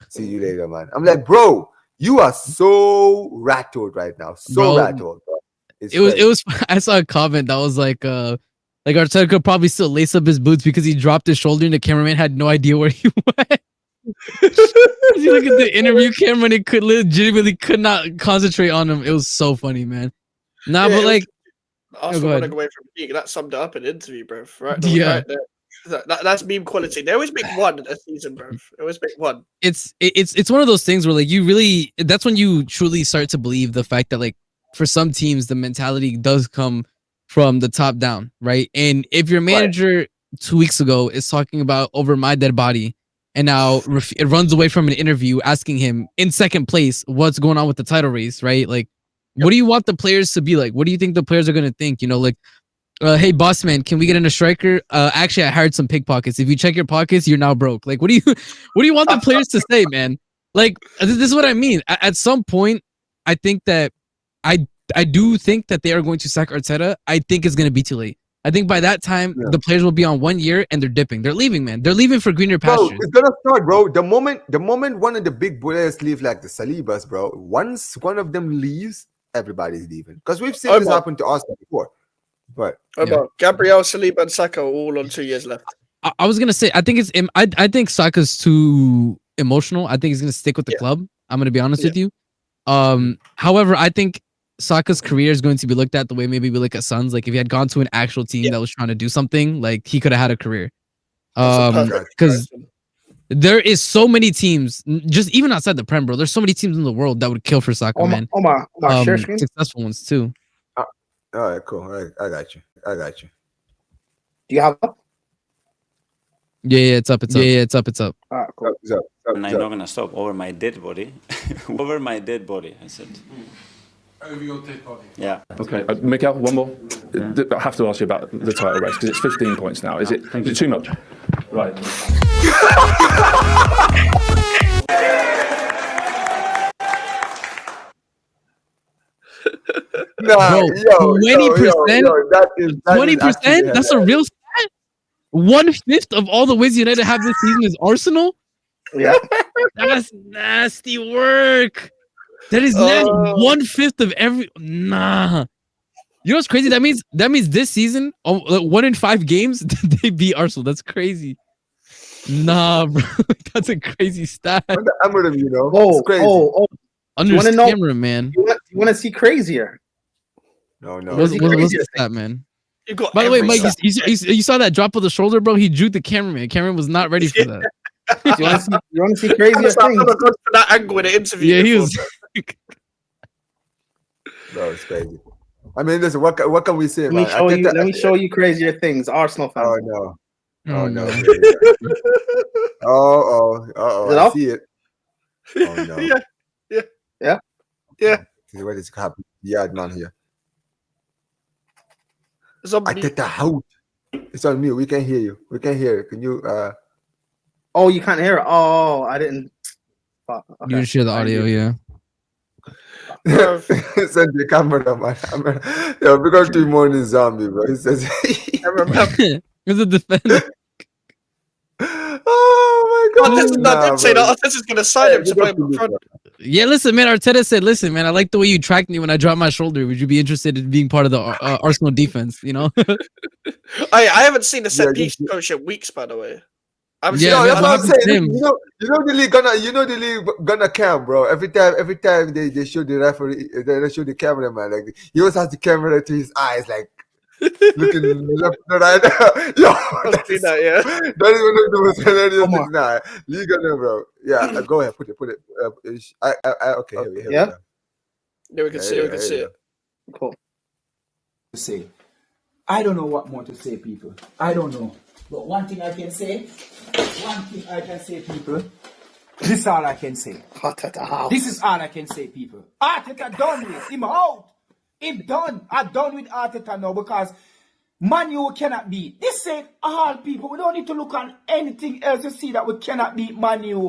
See you later, man." I'm like, bro, you are so rattled right now, rattled, bro. It was. I saw a comment that was like Arteta could probably still lace up his boots because he dropped his shoulder and the cameraman had no idea where he went. You look at the interview camera and it legitimately could not concentrate on him. It was so funny, man. Nah, but like Arsenal running away from the league, that summed it up in the interview, bro. Right there. That's meme quality. They always make one a season, bro. They always make one. It's one of those things where like that's when you truly start to believe the fact that like for some teams the mentality does come from the top down, right? And if your manager 2 weeks ago is talking about over my dead body, and now it runs away from an interview asking him in second place what's going on with the title race, right? Like, what do you want the players to be like? What do you think the players are going to think? You know, like, hey, boss man, can we get in a striker? Actually, I hired some pickpockets. If you check your pockets, you're now broke. Like, what do you want the players to say, man? Like, this is what I mean. At some point, I think that I do think that they are going to sack Arteta. I think it's going to be too late. I think by that time, the players will be on 1 year and they're dipping. They're leaving, man. They're leaving for greener pastures. Bro, it's gonna start, bro. The moment one of the big players leave, like the Salibas, bro. Once one of them leaves, everybody's leaving. Because we've seen this happen to us before. But Gabriel, Saliba, and Saka are all on 2 years left. I was gonna say, I think Saka's too emotional. I think he's gonna stick with the club. I'm gonna be honest with you. However, I think Saka's career is going to be looked at the way maybe we look at Suns. Like if he had gone to an actual team that was trying to do something, like he could have had a career. Because there is so many teams, just even outside the Prem, bro. There's so many teams in the world that would kill for Saka, man. Share screen? Successful ones too. All right, cool. All right, I got you. Do you have up? Yeah, it's up. It's up. All right, cool. And I'm not gonna stop over my dead body. Over my dead body, I said. Over your dead body. Yeah. Okay, Mikael, one more. I have to ask you about the title race because it's 15 points now. Is it too much? Right. Bro, 20%. 20%. That's a real stat. 1/5 of all the wins United have this season is Arsenal. Yeah, that's nasty work. That is nasty. 1/5 of every. Nah. You know what's crazy? That means this season, 1 in 5 games they beat Arsenal. That's crazy. Nah, bro, that's a crazy stat. I'm with him, you know. It's crazy. Under camera, man. You want to see crazier? No. What's the stat, man? You got. By the way, every Mike, shot. you saw that drop of the shoulder, bro? He juked the cameraman. Cameron was not ready for that. You want to see crazier I've things? never gone for that angle in an interview. Yeah, he before, was. That was crazy. I mean, listen, what can we say, Let man? me show you. Let me show you crazier things. Arsenal fans. Oh no! Oh, no! no. Oh! Is it I up? see it. Oh no! Yeah. What is happening? Yeah, man, here. I Zombie. get the out. It's on mute. We can hear you. We can hear it. Can you? Oh, you can't hear it. Oh, I didn't. Fuck. You Okay. can share the audio, yeah. Send the camera, man. Yeah, because 2 morning zombie, bro. He says, I remember. It's a defender. "Oh my god!" Didn't say that. Arteta's gonna sign him to play in front. Yeah, listen, man. Arteta said, "Listen, man, I like the way you tracked me when I dropped my shoulder. Would you be interested in being part of the Arsenal defense?" You know. I haven't seen a set Yeah, piece coach in weeks, by the way. I'm Yeah, No, man, that's what what I'm happened to saying. him? You know the league gonna count, bro. Every time they show the referee, they show the cameraman, like he always has the camera to his eyes, like looking left and right. Yo, I've seen that, yeah. don't even know the most hilarious Come on. thing now. League gonna, bro. Yeah, go ahead, put it. Okay, here we Yeah? go. Yeah, we can see it. We can see it. Cool. Say, I don't know what more to say, people. I don't know. But one thing I can say, people, this is all I can say. This is all I can say, people. Arteta done with him out. Him done. I'm done with Arteta now because Man U cannot beat. This ain't all, people. We don't need to look on anything else to see that we cannot beat Man U.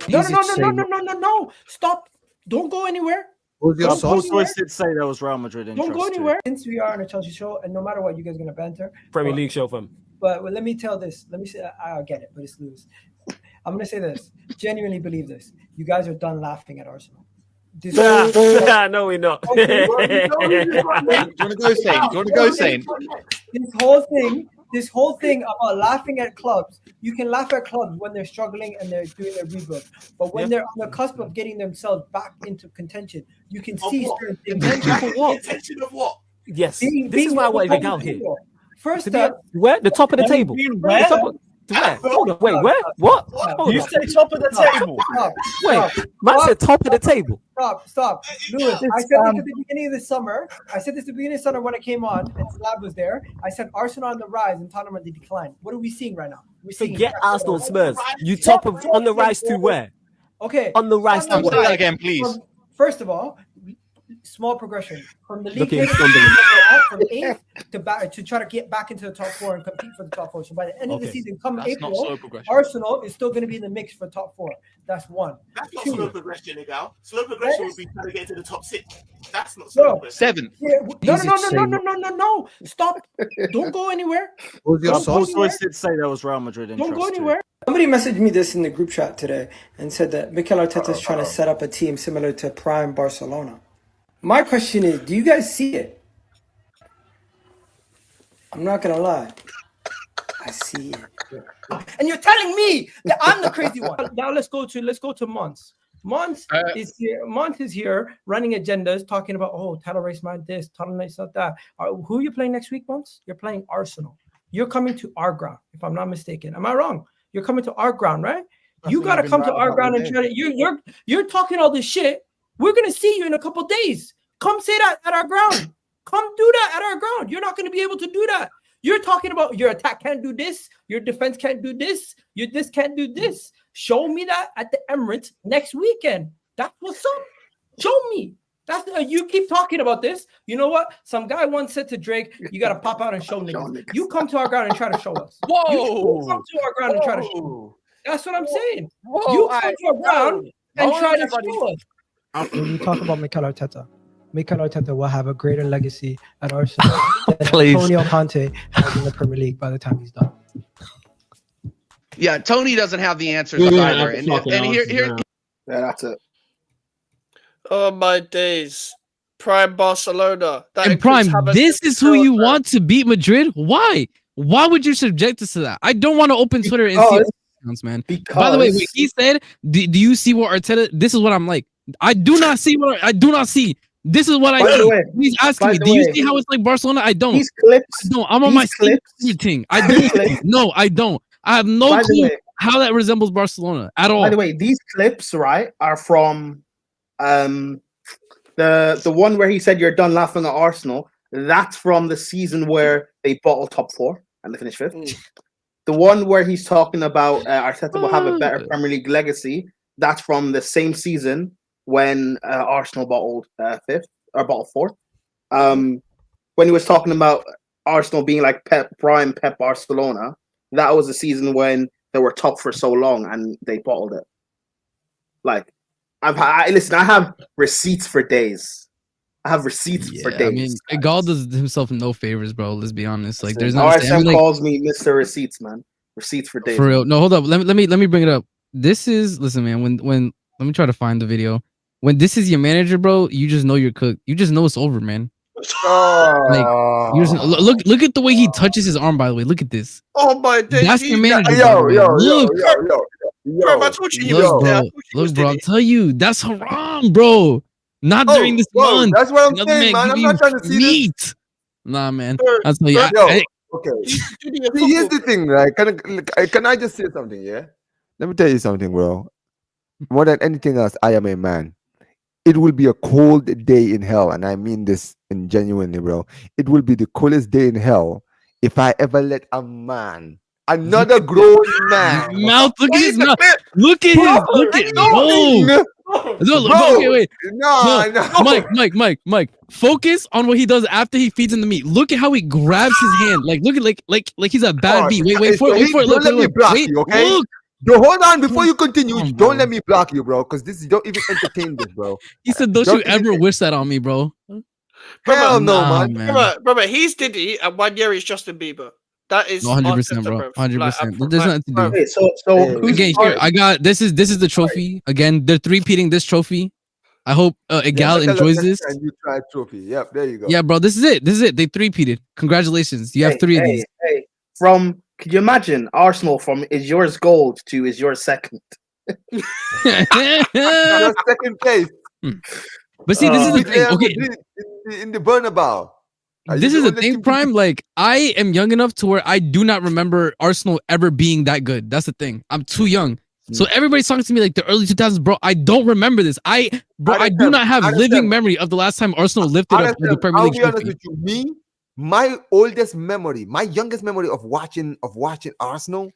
No. Stop. Don't go anywhere. Who's your Don't go source? anywhere. did say there was Real Madrid in Don't go anywhere. Since we are on a Chelsea show, and no matter what, you guys are going to banter. Premier League show, fam. But let me tell this. Let me say, I get it, but it's loose. I'm going to say this. Genuinely believe this. You guys are done laughing at Arsenal. This No, we're not. Do you want to go, Saint? Do you want to go, Saint? This whole thing about laughing at clubs, you can laugh at clubs when they're struggling and they're doing their rebuild. But when they're on the cusp of getting themselves back into contention, you can see certain things. Contention of what? Yes. This is why I want to get out here. First To be step, where? The top of the table. where? The top of- to where? Hold on. Wait, where? What? Hold You on. say top of the table. Wait, man said top of the table. Stop. Lewis, I said this at the beginning of the summer. When I came on and Slab was there. I said Arsenal on the rise and Tottenham on the decline. What are we seeing right now? We're seeing Forget Arsenal Spurs. You top of on the rise to where? Okay. On the rise to On the Say where? that rise. again, please. First of all, small progression from the league Looking table, from 8th to back to try to get back into the top 4 and compete for the top 4. So by the end of the Okay. season, come That's not April, slow progression. Arsenal is still going to be in the mix for top 4. That's one. That's not Two. slow progression, Miguel. Slow progression would be trying to get to the top 6. That's not No. slow progression. 7th. No. Stop. Don't go anywhere. Who's your Don't go source? anywhere. did say there was Real Madrid in Don't go anywhere. Somebody messaged me this in the group chat today and said that Mikel Arteta is trying to set up a team similar to Prime Barcelona. My question is, do you guys see it? I'm not gonna lie. I see it. And you're telling me that I'm the crazy one. Now let's go to Mons. Mons is here. Mons is here running agendas, talking about title race not this, title race not that. Who are you playing next week, Mons? You're playing Arsenal. You're coming to our ground, if I'm not mistaken. Am I wrong? You're coming to our ground, right? You gotta come to our ground and try to. You're talking all this shit. We're gonna see you in a couple days. Come say that at our ground. Come do that at our ground. You're not gonna be able to do that. You're talking about your attack can't do this, your defense can't do this, your this can't do this. Show me that at the Emirates next weekend. That's what's up. Show me. That's you keep talking about this. You know what? Some guy once said to Drake, "You gotta pop out and show niggas." You come to our ground and try to show us. You come to our ground and try to show us. That's what I'm saying. You come to our ground and try to show us. When you talk about Mikel Arteta will have a greater legacy at Arsenal than Antonio Conte has in the Premier League by the time he's done. Yeah, Tony doesn't have the answers either. And here, Yeah, that's it. Oh my days. Prime Barcelona. That And includes Prime, Havertz this and is who you Silva. want to beat Madrid? Why? Why would you subject us to that? I don't want to open Twitter and see counts, man. By the way, what he said, do you see what Arteta? This is what I'm like. I do not see what I do not see. This is what I see. He's asking me, do you see how it's like Barcelona? I don't. These clips. I don't. I'm on my thing. I do. No, I don't. I have no clue how that resembles Barcelona at all. By the way, these clips, right, are from the one where he said you're done laughing at Arsenal. That's from the season where they bottled top 4 and they finished 5th. The one where he's talking about Arteta will have a better Premier League legacy. That's from the same season when Arsenal bottled 5th or bottled 4th. When he was talking about Arsenal being like prime Pep Barcelona, that was the season when they were top for so long and they bottled it. Like, listen, I have receipts for days. For days. I mean, Gal does himself no favors, bro. Let's be honest. Like, there's no. RSM calls me Mr. Receipts, man. Receipts for days. For real. No, hold up. Let me bring it up. This is listen, man. When let me try to find the video. When this is your manager, bro, you just know you're cooked. You just know it's over, man. Like, you just, look at the way he touches his arm. By the way, look at this. Oh my days. That's your manager. Yo. Bro, I told you look, bro. I'll tell you, that's haram, bro. Not during this month. That's what I'm saying, man. I'm not trying to see meat. this. Nah, man. I'll tell you. Okay. See, here's the thing, right? Can I just say something? Yeah. Let me tell you something, bro. More than anything else, I am a man. It will be a cold day in hell, and I mean this in genuinely, bro. It will be the coldest day in hell if I ever let a man, another grown man, mouth. Look at his mouth. Look at his. Look at. No. Okay, wait. No. Mike. Focus on what he does after he feeds him the meat. Look at how he grabs his hand. Like, look at like he's a bad bee. Wait for it. Look, let me block you, okay? Look. Yo, hold on before you continue. Don't let me block you, bro, because don't even entertain this, bro. He said, "Don't you ever wish that on me, bro." Hell no, man. Remember, he's Diddy, and 1 year he's Justin Bieber. That is 100%, bro. 100%. There's nothing to do. Okay, so again, here I got this is the trophy. Again, they're three-peating this trophy. I hope Egal enjoys this. And you try trophy. Yep, there you go. Yeah, bro. This is it. They three-peated. Congratulations. You have 3 of these. Could you imagine Arsenal from is yours gold to is yours second? Your second place. But see, this is the thing. Okay, in the Bernabeu. This is the thing, Prime. Like, I am young enough to where I do not remember Arsenal ever being that good. That's the thing. I'm too young. So everybody's talking to me like the early 2000s, bro. I don't remember this. I do not have living memory of the last time Arsenal lifted up the Premier League trophy. With you, my youngest memory of watching Arsenal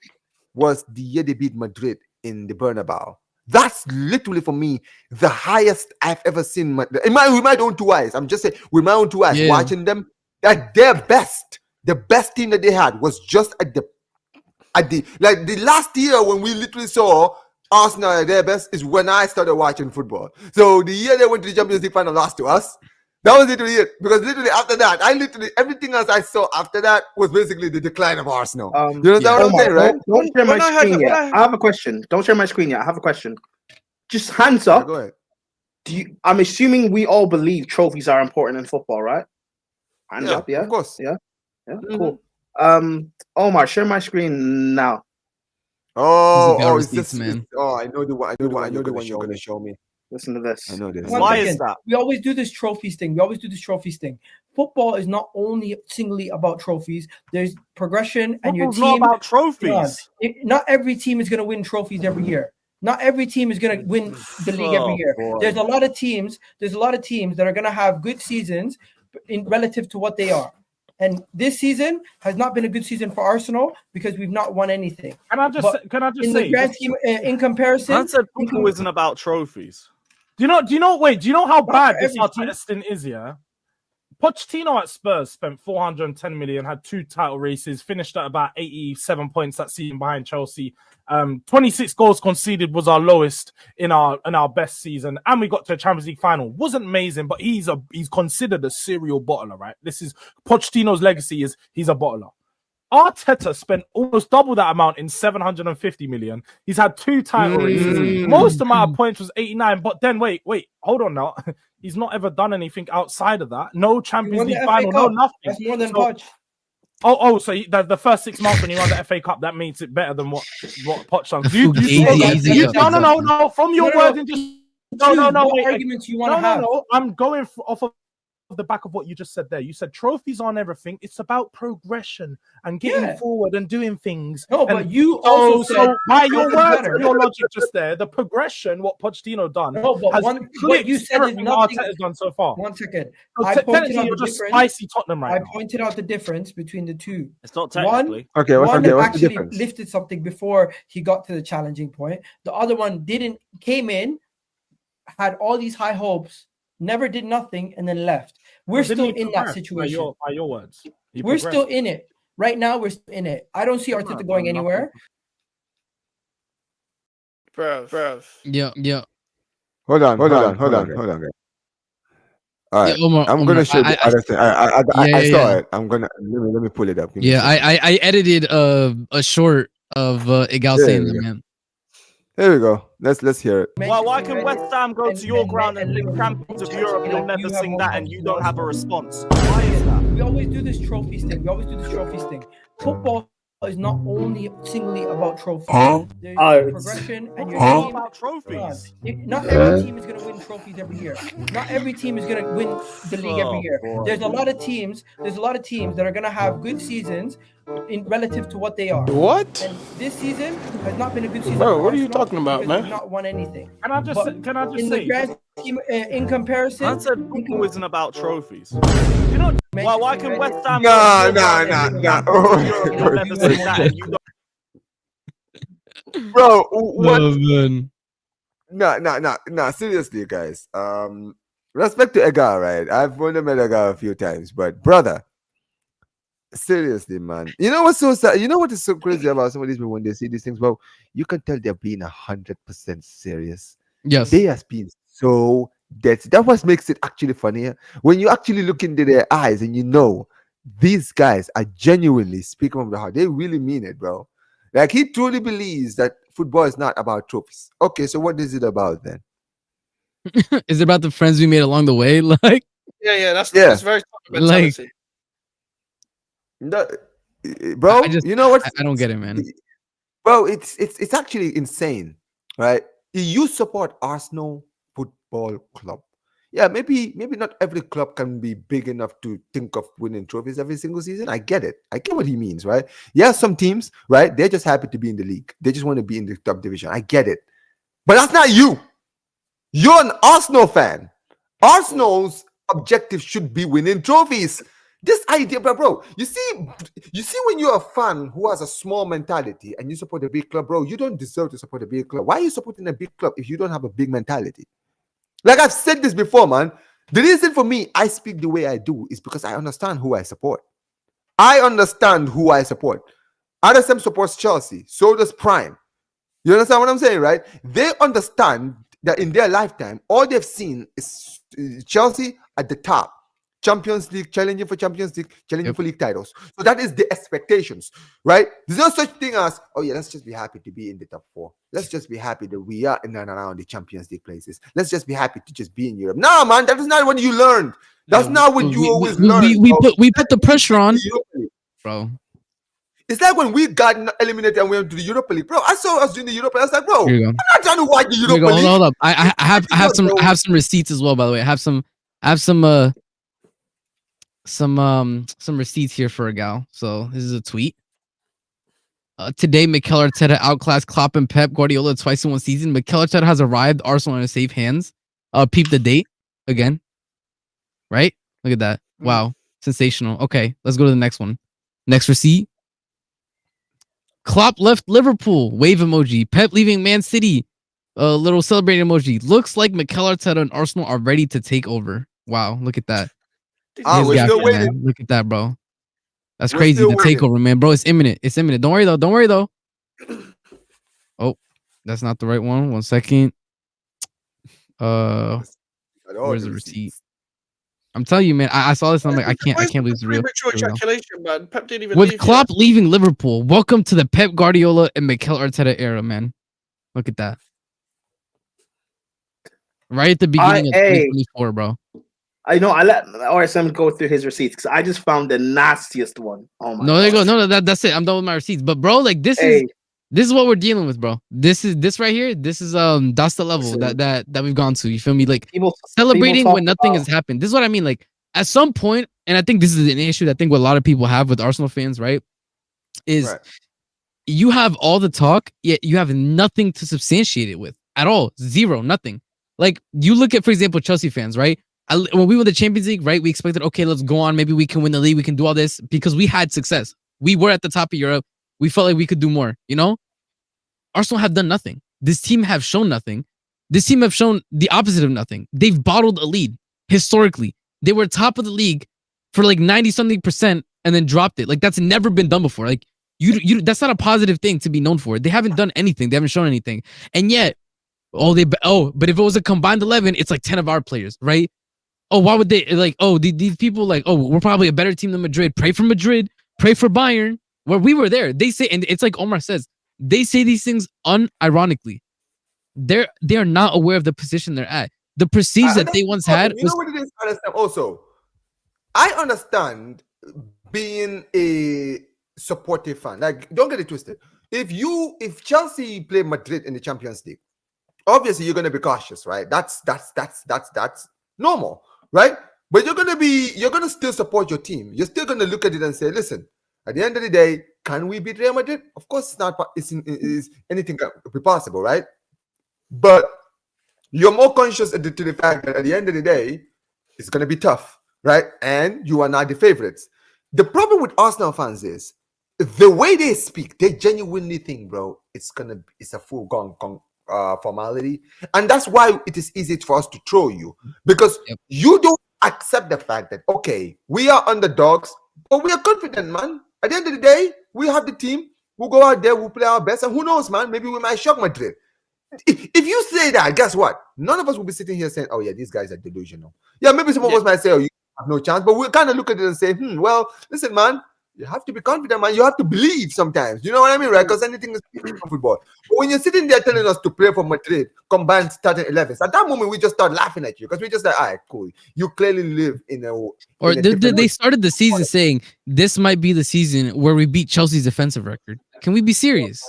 was the year they beat Madrid in the Bernabeu. That's literally for me the highest I've ever seen with my own 2 eyes. I'm just saying with my own 2 eyes, watching them at their best. The best team that they had was just at the last year when we literally saw Arsenal at their best is when I started watching football. So the year they went to the Champions League final, lost to us. That was literally it. Because literally after that, everything else I saw after that was basically the decline of Arsenal. You know what I'm saying, right? Don't share my screen yet. I have a question. Don't share my screen yet. I have a question. Just hands up. Go ahead. I'm assuming we all believe trophies are important in football, right? Hands up, yeah. Of course. Yeah. Cool. Omar, share my screen now. It's this man. I know the one you're gonna show me. Listen to this. I know this. Why is that? We always do this trophies thing. Football is not only singly about trophies. There's progression, and your team. Not about trophies. Not every team is going to win trophies every year. Not every team is going to win the league every year. Boy. There's a lot of teams that are going to have good seasons in relative to what they are. And this season has not been a good season for Arsenal because we've not won anything. Can I just in say, the grand scheme, in comparison, I said football isn't about trophies. Do you know how bad this Arteta stint is, yeah? Pochettino at Spurs spent 410 million, had 2 title races, finished at about 87 points that season behind Chelsea. 26 goals conceded was our lowest in our best season, and we got to a Champions League final. Wasn't amazing, but he's considered a serial bottler, right? This is Pochettino's legacy is he's a bottler. Arteta spent almost double that amount in 750 million. He's had 2 title races. Most amount of points was 89. But then wait, hold on now. He's not ever done anything outside of that. No Champions League final, no nothing. That's more than Poch. So the first 6 months when you won the FA Cup, that makes it better than what Poch done. No. From your words and just no. Arguments you want to have? No. I'm going off of the back of what you just said there. You said trophies aren't everything. It's about progression and getting forward and doing things. No, but you also said by your words and your logic just there, the progression, what Pochettino done. No, but what you said is nothing Arteta's done so far. 1 second. So you're just spicy Tottenham right now. I pointed out the difference between the two. It's not technically. One what's actually the difference? lifted something before he got to the challenging point. The other one came in, had all these high hopes, never did nothing, and then left. We're still in that situation. By your words. We're still in it. Right now, we're still in it. I don't see Arteta going anywhere. Bro. Yeah. Hold on, guys. All right, Omar, I'm gonna show the other thing. I saw yeah. it. I'm gonna let me pull it up. I edited a short of Igal saying that, man. There we go. Let's hear it. Why can West Ham go to your ground and lick champions of Europe? You'll never sing that, and you don't have a response. Why is that? We always do this trophies thing. Football is not only singly about trophies. There's progression and your team about trophies. Not every team is going to win trophies every year. Not every team is going to win the league every year. There's a lot of teams that are going to have good seasons in relative to what they are. What? And this season has not been a good season. Bro, what are you talking about, man? We've not won anything. Can I just in say? The grand team, in comparison, I said football isn't about trophies. You know why can West Ham? Nah. Bro, what? Nah. Seriously, guys. Respect to Edgar, right? I've only met Edgar a few times, but brother, seriously, man. You know what's so sad? You know what is so crazy about some of these people when they see these things? Well, you can tell they're being 100% serious. Yes, they have been so dead. That what makes it actually funnier when you actually look into their eyes and you know these guys are genuinely speaking from the heart. They really mean it, bro. Like he truly believes that football is not about trophies. Okay, so what is it about then? Is it about the friends we made along the way? Like, that's very like, no, bro. You know what? I don't get it, man. Bro, it's actually insane, right? You support Arsenal Football Club. Yeah, maybe not every club can be big enough to think of winning trophies every single season. I get it. I get what he means, right? Yeah, some teams, right? They're just happy to be in the league. They just want to be in the top division. I get it. But that's not you. You're an Arsenal fan. Arsenal's objective should be winning trophies. This idea, bro, you see when you're a fan who has a small mentality and you support a big club, bro, you don't deserve to support a big club. Why are you supporting a big club if you don't have a big mentality? Like I've said this before, man. The reason for me I speak the way I do is because I understand who I support. I understand who I support. RSM supports Chelsea. So does Prime. You understand what I'm saying, right? They understand that in their lifetime, all they've seen is Chelsea at the top. Champions League, challenging for Champions League, challenging for league titles. So that is the expectations, right? There's no such thing as, oh yeah, let's just be happy to be in the top 4. Let's just be happy that we are in and around the Champions League places. Let's just be happy to just be in Europe. No, man, that is not what you learned. That's not what you always learned. We put the pressure on, bro. It's like when we got eliminated and we went to the Europa League, bro. I saw us doing the Europa League. I was like, bro, I'm not trying to watch the Europa League. Hold up. I have some receipts as well, by the way. I have some receipts here for a gal. So this is a tweet. Today, Mikel Arteta outclassed Klopp and Pep Guardiola twice in one season. Mikel Arteta has arrived. Arsenal in safe hands. Peep the date again. Right? Look at that. Wow. Sensational. Okay, let's go to the next one. Next receipt. Klopp left Liverpool. Wave emoji. Pep leaving Man City. Little celebrating emoji. Looks like Mikel Arteta and Arsenal are ready to take over. Wow, look at that. We're still waiting. Man. Look at that, bro. That's crazy. The takeover, man, bro. It's imminent. It's imminent. Don't worry though. Oh, that's not the right one. 1 second. Where's the receipt? I'm telling you, man. I saw this and I'm like, I can't believe it's real. Premature ejaculation, man. Pep didn't even With leave Klopp leaving Liverpool, welcome to the Pep Guardiola and Mikel Arteta era, man. Look at that. Right at the beginning of 2024, bro. I know I let RSM go through his receipts because I just found the nastiest one. Oh my No, there you go. No, that's it. I'm done with my receipts. But bro, like this is what we're dealing with, bro. This right here. This is that's the level that we've gone to. You feel me? Like celebrating when nothing has happened. This is what I mean. Like at some point, and I think this is an issue that I think what a lot of people have with Arsenal fans, right? Is you have all the talk, yet you have nothing to substantiate it with at all. Zero, nothing. Like you look at, for example, Chelsea fans, right? When we won the Champions League, right? We expected, okay, let's go on. Maybe we can win the league. We can do all this because we had success. We were at the top of Europe. We felt like we could do more, you know? Arsenal have done nothing. This team have shown nothing. This team have shown the opposite of nothing. They've bottled a lead historically. They were top of the league for like 90-something% and then dropped it. Like that's never been done before. Like you that's not a positive thing to be known for. They haven't done anything. They haven't shown anything. And yet, but if it was a combined 11, it's like 10 of our players, right? Oh, why would they like? Oh, these people like, oh, we're probably a better team than Madrid. Pray for Madrid. Pray for Bayern. Where we were there, they say, and it's like Omar says, they say these things unironically. They are not aware of the position they're at. The prestige that they once had. You know what it is? Also, I understand being a supportive fan. Like, don't get it twisted. If Chelsea play Madrid in the Champions League, obviously you're gonna be cautious, right? That's normal. Right? But you're gonna still support your team. You're still gonna look at it and say, listen, at the end of the day, can we beat Real Madrid? Of course, it's not. It's anything can be possible, right? But you're more conscious to the fact that at the end of the day, it's gonna be tough, right? And you are not the favorites. The problem with Arsenal fans is the way they speak. They genuinely think, bro, it's a full-gone formality, and that's why it is easy for us to throw you, because you don't accept the fact that, okay, we are underdogs, but we are confident, man. At the end of the day, we have the team. We'll go out there, we'll play our best, and who knows, man, maybe we might shock Madrid. If you say that, guess what? None of us will be sitting here saying, oh yeah, these guys are delusional. Yeah, maybe some of us might say, oh, you have no chance, but we'll kind of look at it and say, well, listen, man, you have to be confident, man. You have to believe sometimes. You know what I mean, right? Because anything is football. But when you're sitting there telling us to play for Madrid, combined starting 11s, at that moment we just start laughing at you because we just like, all right, cool. You clearly live in a. Or they started the season saying this might be the season where we beat Chelsea's defensive record. Can we be serious?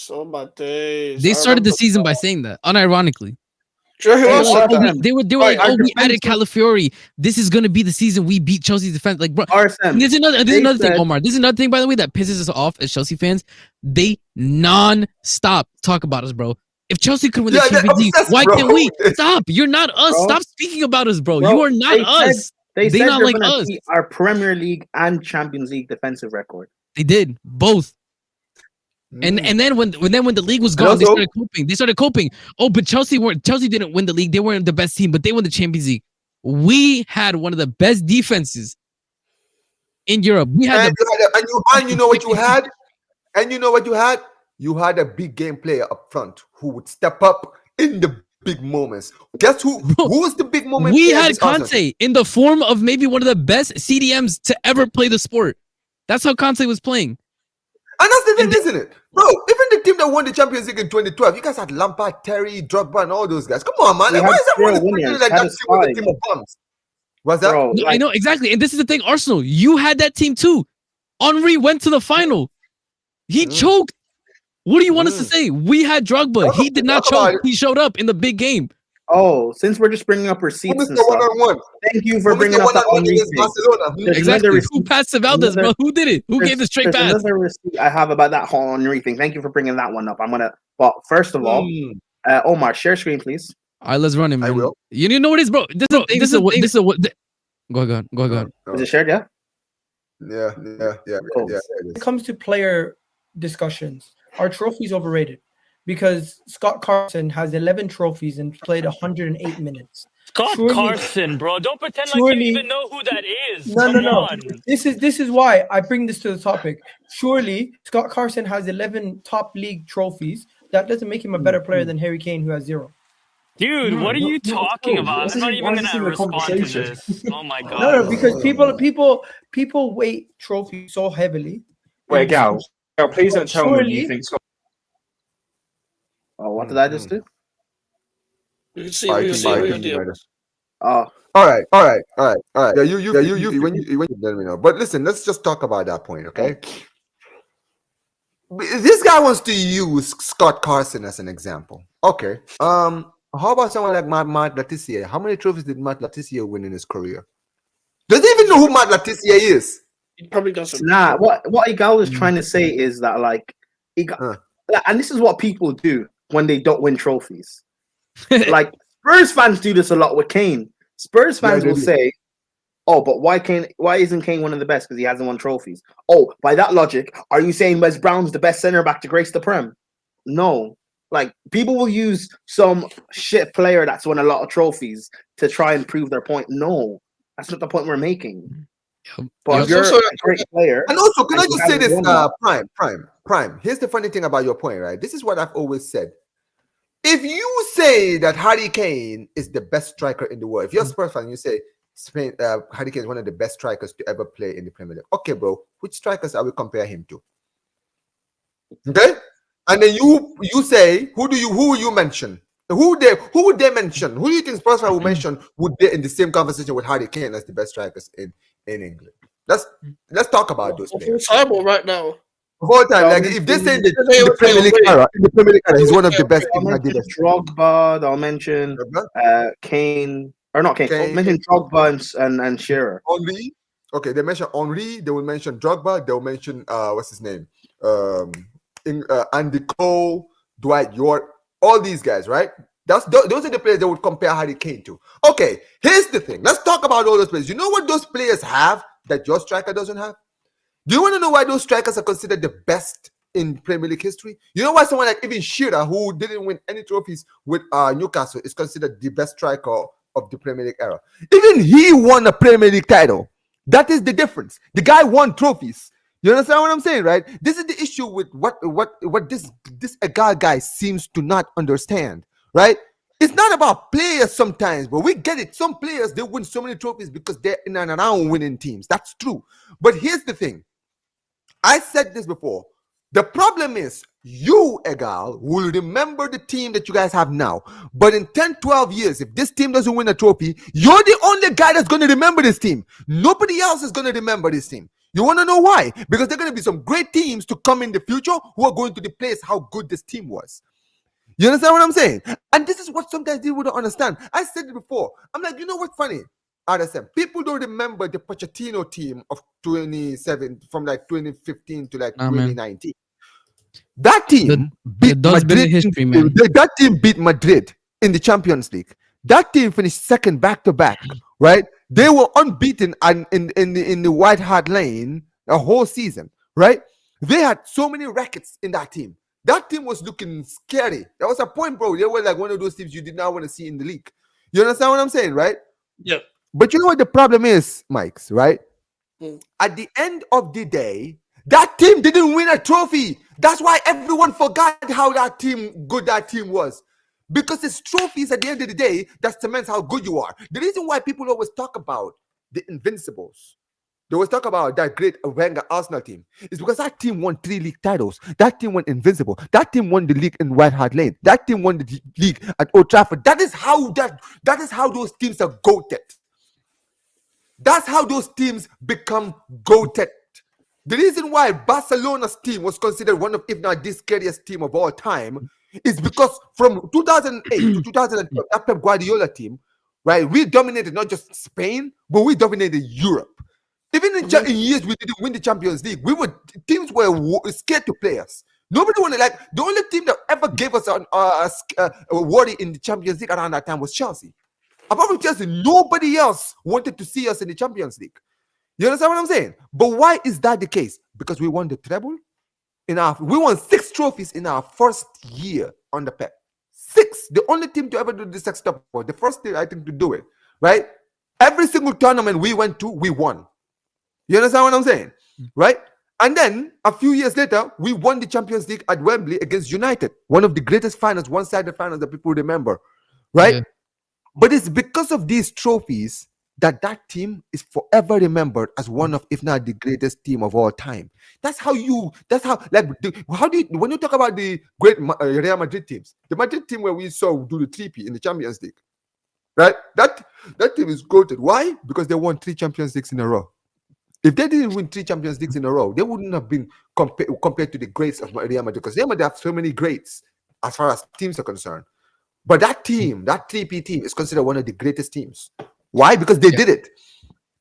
Oh my days. They started the season by saying that, unironically. Sure, they were like, oh, we added Calafiori. This is gonna be the season we beat Chelsea's defense. Like, bro, this is another thing, Omar. This is another thing, by the way, that pisses us off as Chelsea fans. They non-stop talk about us, bro. If Chelsea could win the Champions League, why can't we? Stop! You're not us. Bro. Stop speaking about us, bro. You are not us. They said not they're like gonna us. beat our Premier League and Champions League defensive record. They did both. And then when the league was gone, they started coping. Oh, but Chelsea didn't win the league. They weren't the best team, but they won the Champions League. We had one of the best defenses in Europe. We had and you know what you had? And you know what you had? You had a big game player up front who would step up in the big moments. Guess who was the big moment? We had Conte in the form of maybe one of the best CDMs to ever play the sport. That's how Conte was playing. And that's the thing, isn't it? Bro, even the team that won the Champions League in 2012, you guys had Lampard, Terry, Drogba, and all those guys. Come on, man. Why is everyone like that team with the team of bums? What's that? Bro, I know, exactly. And this is the thing, Arsenal, you had that team too. Henry went to the final. He choked. What do you want us to say? We had Drogba. He did not choke. He showed up in the big game. Oh, since we're just bringing up receipts and stuff, thank you for bringing up the Henry thing. Exactly. Who passed to Valdez, bro? Who did it? Who gave the straight pass? Another receipt I have about that whole Henry thing. Thank you for bringing that one up. But first of all, Omar, share screen, please. All right, let's run it, man. I will. You know what it is, bro? This is what. Go ahead. Is it shared? Yeah. Yeah. Cool. When it comes to player discussions, are trophies overrated? Because Scott Carson has 11 trophies and played 108 minutes. Scott Carson, bro. Don't pretend like you even know who that is. No. This is why I bring this to the topic. Surely Scott Carson has 11 top league trophies. That doesn't make him a better player than Harry Kane, who has 0. Dude, what are you talking about? I'm not even gonna respond to this. Oh my god. No, because people weight trophies so heavily. Wait, Gal, please don't tell me you think Scott. Oh, what did I just do? You can see what you're doing. All right. Yeah, you when you let me know. But listen, let's just talk about that point, okay? This guy wants to use Scott Carson as an example. Okay. How about someone like Matt Letitia? How many trophies did Matt Letitia win in his career? Does he even know who Matt Letitia is? He probably doesn't. Nah, what Igal is trying to say is that like and this is what people do when they don't win trophies. Like Spurs fans do this a lot with Kane. Spurs fans will say, "Oh, but why isn't Kane one of the best because he hasn't won trophies?" Oh, by that logic, are you saying Wes Brown's the best center back to grace the Prem? No. Like people will use some shit player that's won a lot of trophies to try and prove their point. No, that's not the point we're making. But you're a great player. And also, can I just say this, Prime? Here's the funny thing about your point, right? This is what I've always said. If you say that Harry Kane is the best striker in the world, if you're a Spurs fan, you say Harry Kane is one of the best strikers to ever play in the Premier League. Okay, bro, which strikers are we compare him to? Okay, and then you say who will you mention? Who would they mention? Who do you think Spurs fans will mention would be in the same conversation with Harry Kane as the best strikers in England? Let's talk about those players. Right now. Of all time, like if they say the Premier League era, he's one of the best. I'll mention Drogba. I'll mention Kane, or not Kane. I'll mention Drogba and Shearer. Henry. Okay, they mention Henry. They will mention Drogba. They will mention what's his name? Andy Cole, Dwight York. All these guys, right? Those are the players they would compare Harry Kane to. Okay, here's the thing. Let's talk about all those players. You know what those players have that your striker doesn't have? Do you want to know why those strikers are considered the best in Premier League history? You know why someone like even Shearer, who didn't win any trophies with Newcastle, is considered the best striker of the Premier League era? Even he won a Premier League title. That is the difference. The guy won trophies. You understand what I'm saying, right? This is the issue with what this guy seems to not understand, right? It's not about players sometimes, but we get it. Some players, they win so many trophies because they're in and around winning teams. That's true. But here's the thing. I said this before. The problem is you, Egal, will remember the team that you guys have now. But in 10, 12 years, if this team doesn't win a trophy, you're the only guy that's going to remember this team. Nobody else is going to remember this team. You want to know why? Because there are going to be some great teams to come in the future who are going to replace how good this team was. You understand what I'm saying? And this is what sometimes people don't understand. I said it before. I'm like, you know what's funny? RSM. People don't remember the Pochettino team of 27 from like 2015 to like 2019. That team beat Madrid. History, man. That team beat Madrid in the Champions League. That team finished second back to back, right? They were unbeaten and in the White Hart Lane a whole season, right? They had so many records in that team. That team was looking scary. There was a point, bro. They were like one of those teams you did not want to see in the league. You understand what I'm saying, right? Yeah. But you know what the problem is, Mikes, right? At the end of the day, that team didn't win a trophy. That's why everyone forgot how good that team was. Because it's trophies at the end of the day that cements how good you are. The reason why people always talk about the Invincibles, they always talk about that great Wenger Arsenal team, is because that team won 3 league titles. That team won Invincible. That team won the league in White Hart Lane. That team won the league at Old Trafford. That is how those teams are goated. That's how those teams become goated. The reason why Barcelona's team was considered one of, if not the scariest team of all time, is because from 2008 to 2012, that Pep Guardiola team, right, we dominated not just Spain, but we dominated Europe. Even in years we didn't win the Champions League, teams were scared to play us. Nobody wanted, like, the only team that ever gave us a worry in the Champions League around that time was Chelsea. Apart from Chelsea, nobody else wanted to see us in the Champions League. You understand what I'm saying? But why is that the case? Because we won the treble. We won 6 trophies in our first year under Pep. 6. The only team to ever do this stuff. The first team, I think, to do it. Right? Every single tournament we went to, we won. You understand what I'm saying? Right? And then, a few years later, we won the Champions League at Wembley against United. One of the greatest finals, one-sided finals that people remember. Right? Yeah. But it's because of these trophies that team is forever remembered as one of, if not the greatest team of all time. When you talk about the great Real Madrid teams, the Madrid team where we saw do the 3P in the Champions League, right? That team is goated. Why? Because they won 3 Champions Leagues in a row. If they didn't win 3 Champions Leagues in a row, they wouldn't have been compared to the greats of Real Madrid, because Real Madrid have so many greats as far as teams are concerned. But that team, that 3P team, is considered one of the greatest teams. Why? Because they did it.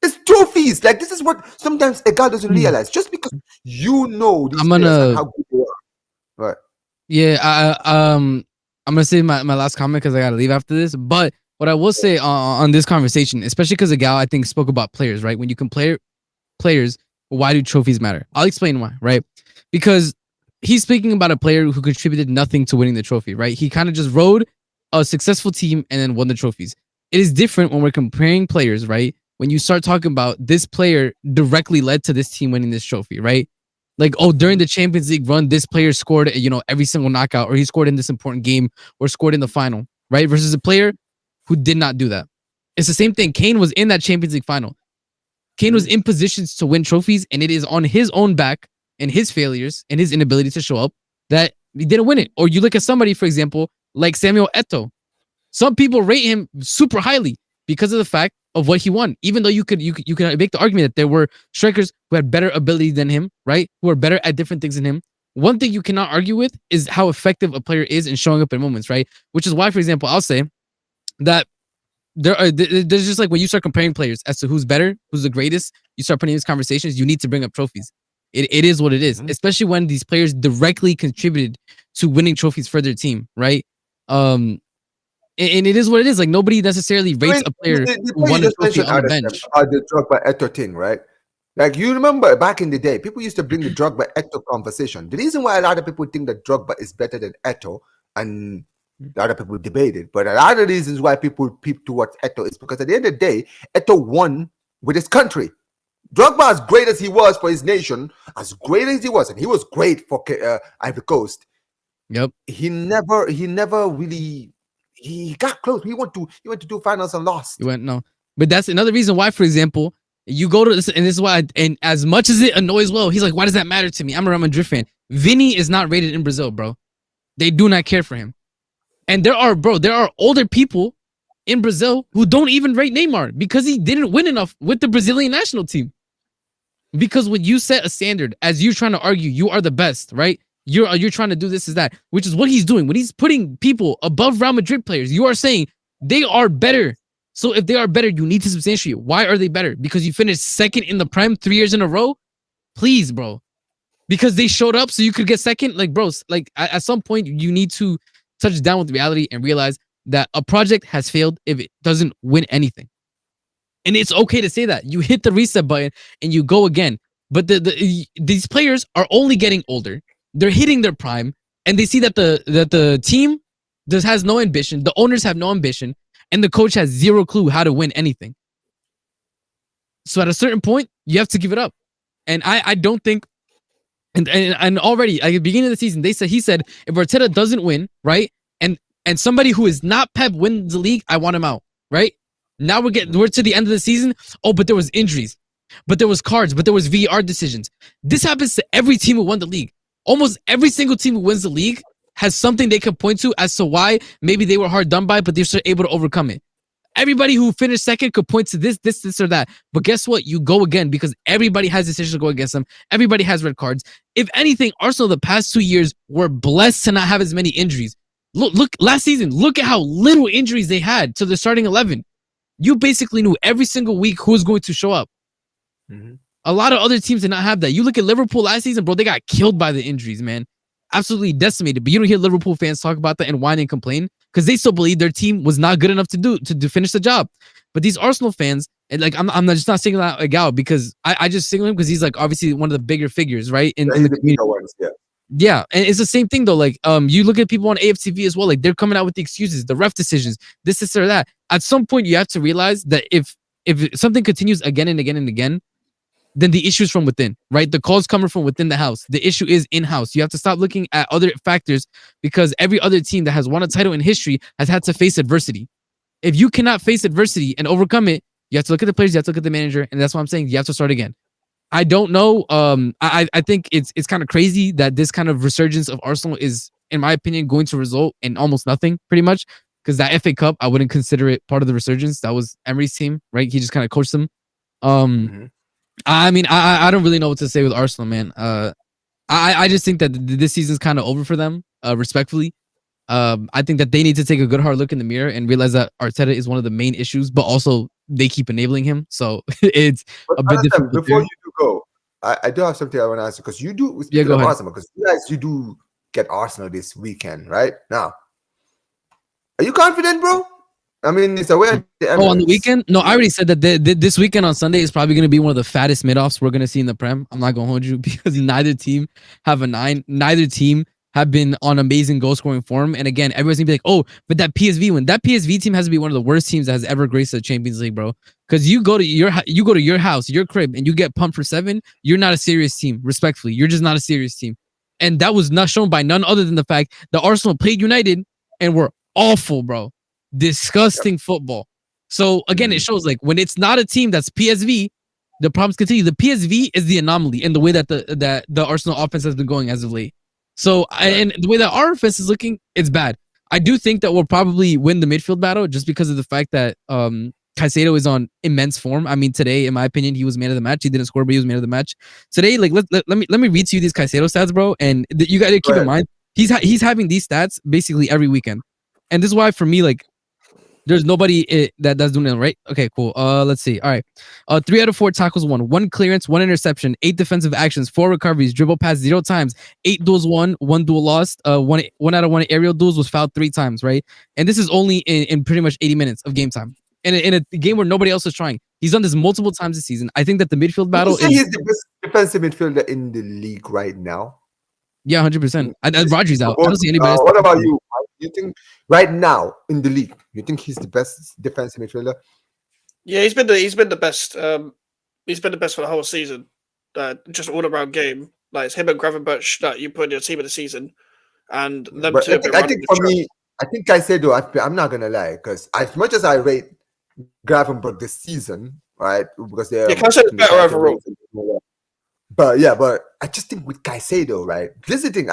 It's trophies. Like, this is what sometimes a guy doesn't realize. Just because you know these players and how good they are. Right. Yeah, I'm gonna say my last comment because I gotta leave after this. But what I will say on this conversation, especially because the gal I think spoke about players, right? When you compare players, why do trophies matter? I'll explain why, right? Because he's speaking about a player who contributed nothing to winning the trophy, right? He kind of just rode a successful team and then won the trophies. It is different when we're comparing players, right? When you start talking about this player directly led to this team winning this trophy, right? Like, oh, during the Champions League run, this player scored, every single knockout, or he scored in this important game, or scored in the final, right? Versus a player who did not do that. It's the same thing. Kane was in that Champions League final. Kane was in positions to win trophies, and it is on his own back and his failures and his inability to show up that he didn't win it. Or you look at somebody, for example, like Samuel Eto'o. Some people rate him super highly because of the fact of what he won. Even though you could make the argument that there were strikers who had better ability than him, right? Who are better at different things than him. One thing you cannot argue with is how effective a player is in showing up in moments, right? Which is why, for example, I'll say that there's just like when you start comparing players as to who's better, who's the greatest, you start putting these conversations, you need to bring up trophies. It is what it is, especially when these players directly contributed to winning trophies for their team, right? And it is what it is. Like, nobody necessarily rates a player who won a trophy on the bench. The Drogba Eto'o thing, right? Like, you remember back in the day, people used to bring the Drogba Eto'o conversation. The reason why a lot of people think that Drogba is better than Eto'o, and a lot of people debate it, but a lot of reasons why people peep towards Eto'o is because at the end of the day, Eto'o won with his country. Drogba, as great as he was for his nation, as great as he was, and he was great for Ivory Coast. Yep. He never really. He got close. He went to 2 finals and lost. But that's another reason why, for example, you go to this, and this is why. And as much as it annoys Will, he's like, "Why does that matter to me? I'm a Real Madrid fan." Vinny is not rated in Brazil, bro. They do not care for him. And there are older people in Brazil who don't even rate Neymar because he didn't win enough with the Brazilian national team. Because when you set a standard, as you're trying to argue, you are the best, right? You're trying to do this is that, which is what he's doing. When he's putting people above Real Madrid players, you are saying they are better. So if they are better, you need to substantiate. Why are they better? Because you finished second in the Prem 3 years in a row? Please, bro. Because they showed up so you could get second? Like, bros, like at some point, you need to touch down with reality and realize that a project has failed if it doesn't win anything. And it's okay to say that. You hit the reset button and you go again. But these players are only getting older. They're hitting their prime, and they see that the team just has no ambition. The owners have no ambition, and the coach has zero clue how to win anything. So at a certain point, you have to give it up. And I don't think, and already at the beginning of the season, he said if Arteta doesn't win, right, and somebody who is not Pep wins the league, I want him out, right? Now we're to the end of the season. Oh, but there was injuries, but there was cards, but there was VAR decisions. This happens to every team who won the league. Almost every single team who wins the league has something they can point to as to why maybe they were hard done by, but they're still able to overcome it. Everybody who finished second could point to this, or that. But guess what? You go again because everybody has decisions to go against them. Everybody has red cards. If anything, Arsenal the past 2 years were blessed to not have as many injuries. Look, last season, look at how little injuries they had to the starting 11. You basically knew every single week who was going to show up. Mm-hmm. A lot of other teams did not have that. You look at Liverpool last season, bro, they got killed by the injuries, man. Absolutely decimated. But you don't hear Liverpool fans talk about that and whine and complain because they still believe their team was not good enough to finish the job. But these Arsenal fans, and like I'm just not singling out Gal because I just single him because he's like obviously one of the bigger figures, right? In the community. Yeah, and it's the same thing though. Like you look at people on AFTV as well, like they're coming out with the excuses, the ref decisions, this or that. At some point, you have to realize that if something continues again and again and again, then the issue is from within, right? The call's coming from within the house. The issue is in-house. You have to stop looking at other factors because every other team that has won a title in history has had to face adversity. If you cannot face adversity and overcome it, you have to look at the players, you have to look at the manager, and that's why I'm saying you have to start again. I don't know. I think it's kind of crazy that this kind of resurgence of Arsenal is, in my opinion, going to result in almost nothing, pretty much. because that FA Cup, I wouldn't consider it part of the resurgence. That was Emery's team, right? He just kind of coached them. I mean, I don't really know what to say with Arsenal, man. I just think that this season's kind of over for them, respectfully. I think that they need to take a good hard look in the mirror and realize that Arteta is one of the main issues, but also they keep enabling him. So it's a bit difficult. Before you do go, I do have something I want to ask you, because you do go ahead. Arsenal, because you do get Arsenal this weekend, right? Now, are you confident, bro? I mean, it's away. On the weekend? No, I already said that this weekend on Sunday is probably going to be one of the fattest mid-offs we're going to see in the Prem. I'm not going to hold you because neither team have a 9. Neither team have been on amazing goal-scoring form. And again, everyone's going to be like, oh, but that PSV win. That PSV team has to be one of the worst teams that has ever graced the Champions League, bro. Because you go to your house, your crib, and you get pumped for 7, you're not a serious team, respectfully. You're just not a serious team. And that was not shown by none other than the fact that Arsenal played United and were awful, bro. Disgusting football. So again, it shows like when it's not a team that's PSV, the problems continue. The PSV is the anomaly in the way that the Arsenal offense has been going as of late. So and the way that our offense is looking, it's bad. I do think that we'll probably win the midfield battle just because of the fact that Caicedo is on immense form. I mean, today, in my opinion, he was man of the match. He didn't score, but he was man of the match. Today, like let me read to you these Caicedo stats, bro. And you got to keep in mind he's having these stats basically every weekend, and this is why for me, like, there's nobody that's doing it right. Okay, cool. Let's see. All right. 3 out of 4 tackles won, 1 clearance, 1 interception, 8 defensive actions, 4 recoveries, dribble pass 0 times, 8 duels won, 1 duel lost, 1 out of 1 aerial duels, was fouled 3 times, right? And this is only in pretty much 80 minutes of game time. And in a game where nobody else is trying. He's done this multiple times this season. I think that the midfield battle is... He's the best defensive midfielder in the league right now. Yeah, 100%. Rodri's out. I don't see anybody else. What about you? You think right now in the league, you think he's the best defensive midfielder? Yeah, he's been the best. He's been the best for the whole season. Just all around game. Like it's him and Gravenberch that you put in your team of the season, and them But two. I think for me, I think Caicedo. I'm not gonna lie, because as much as I rate Gravenberch this season, right? Because they're Caicedo's better overall. But I just think with Caicedo, right? This is the thing.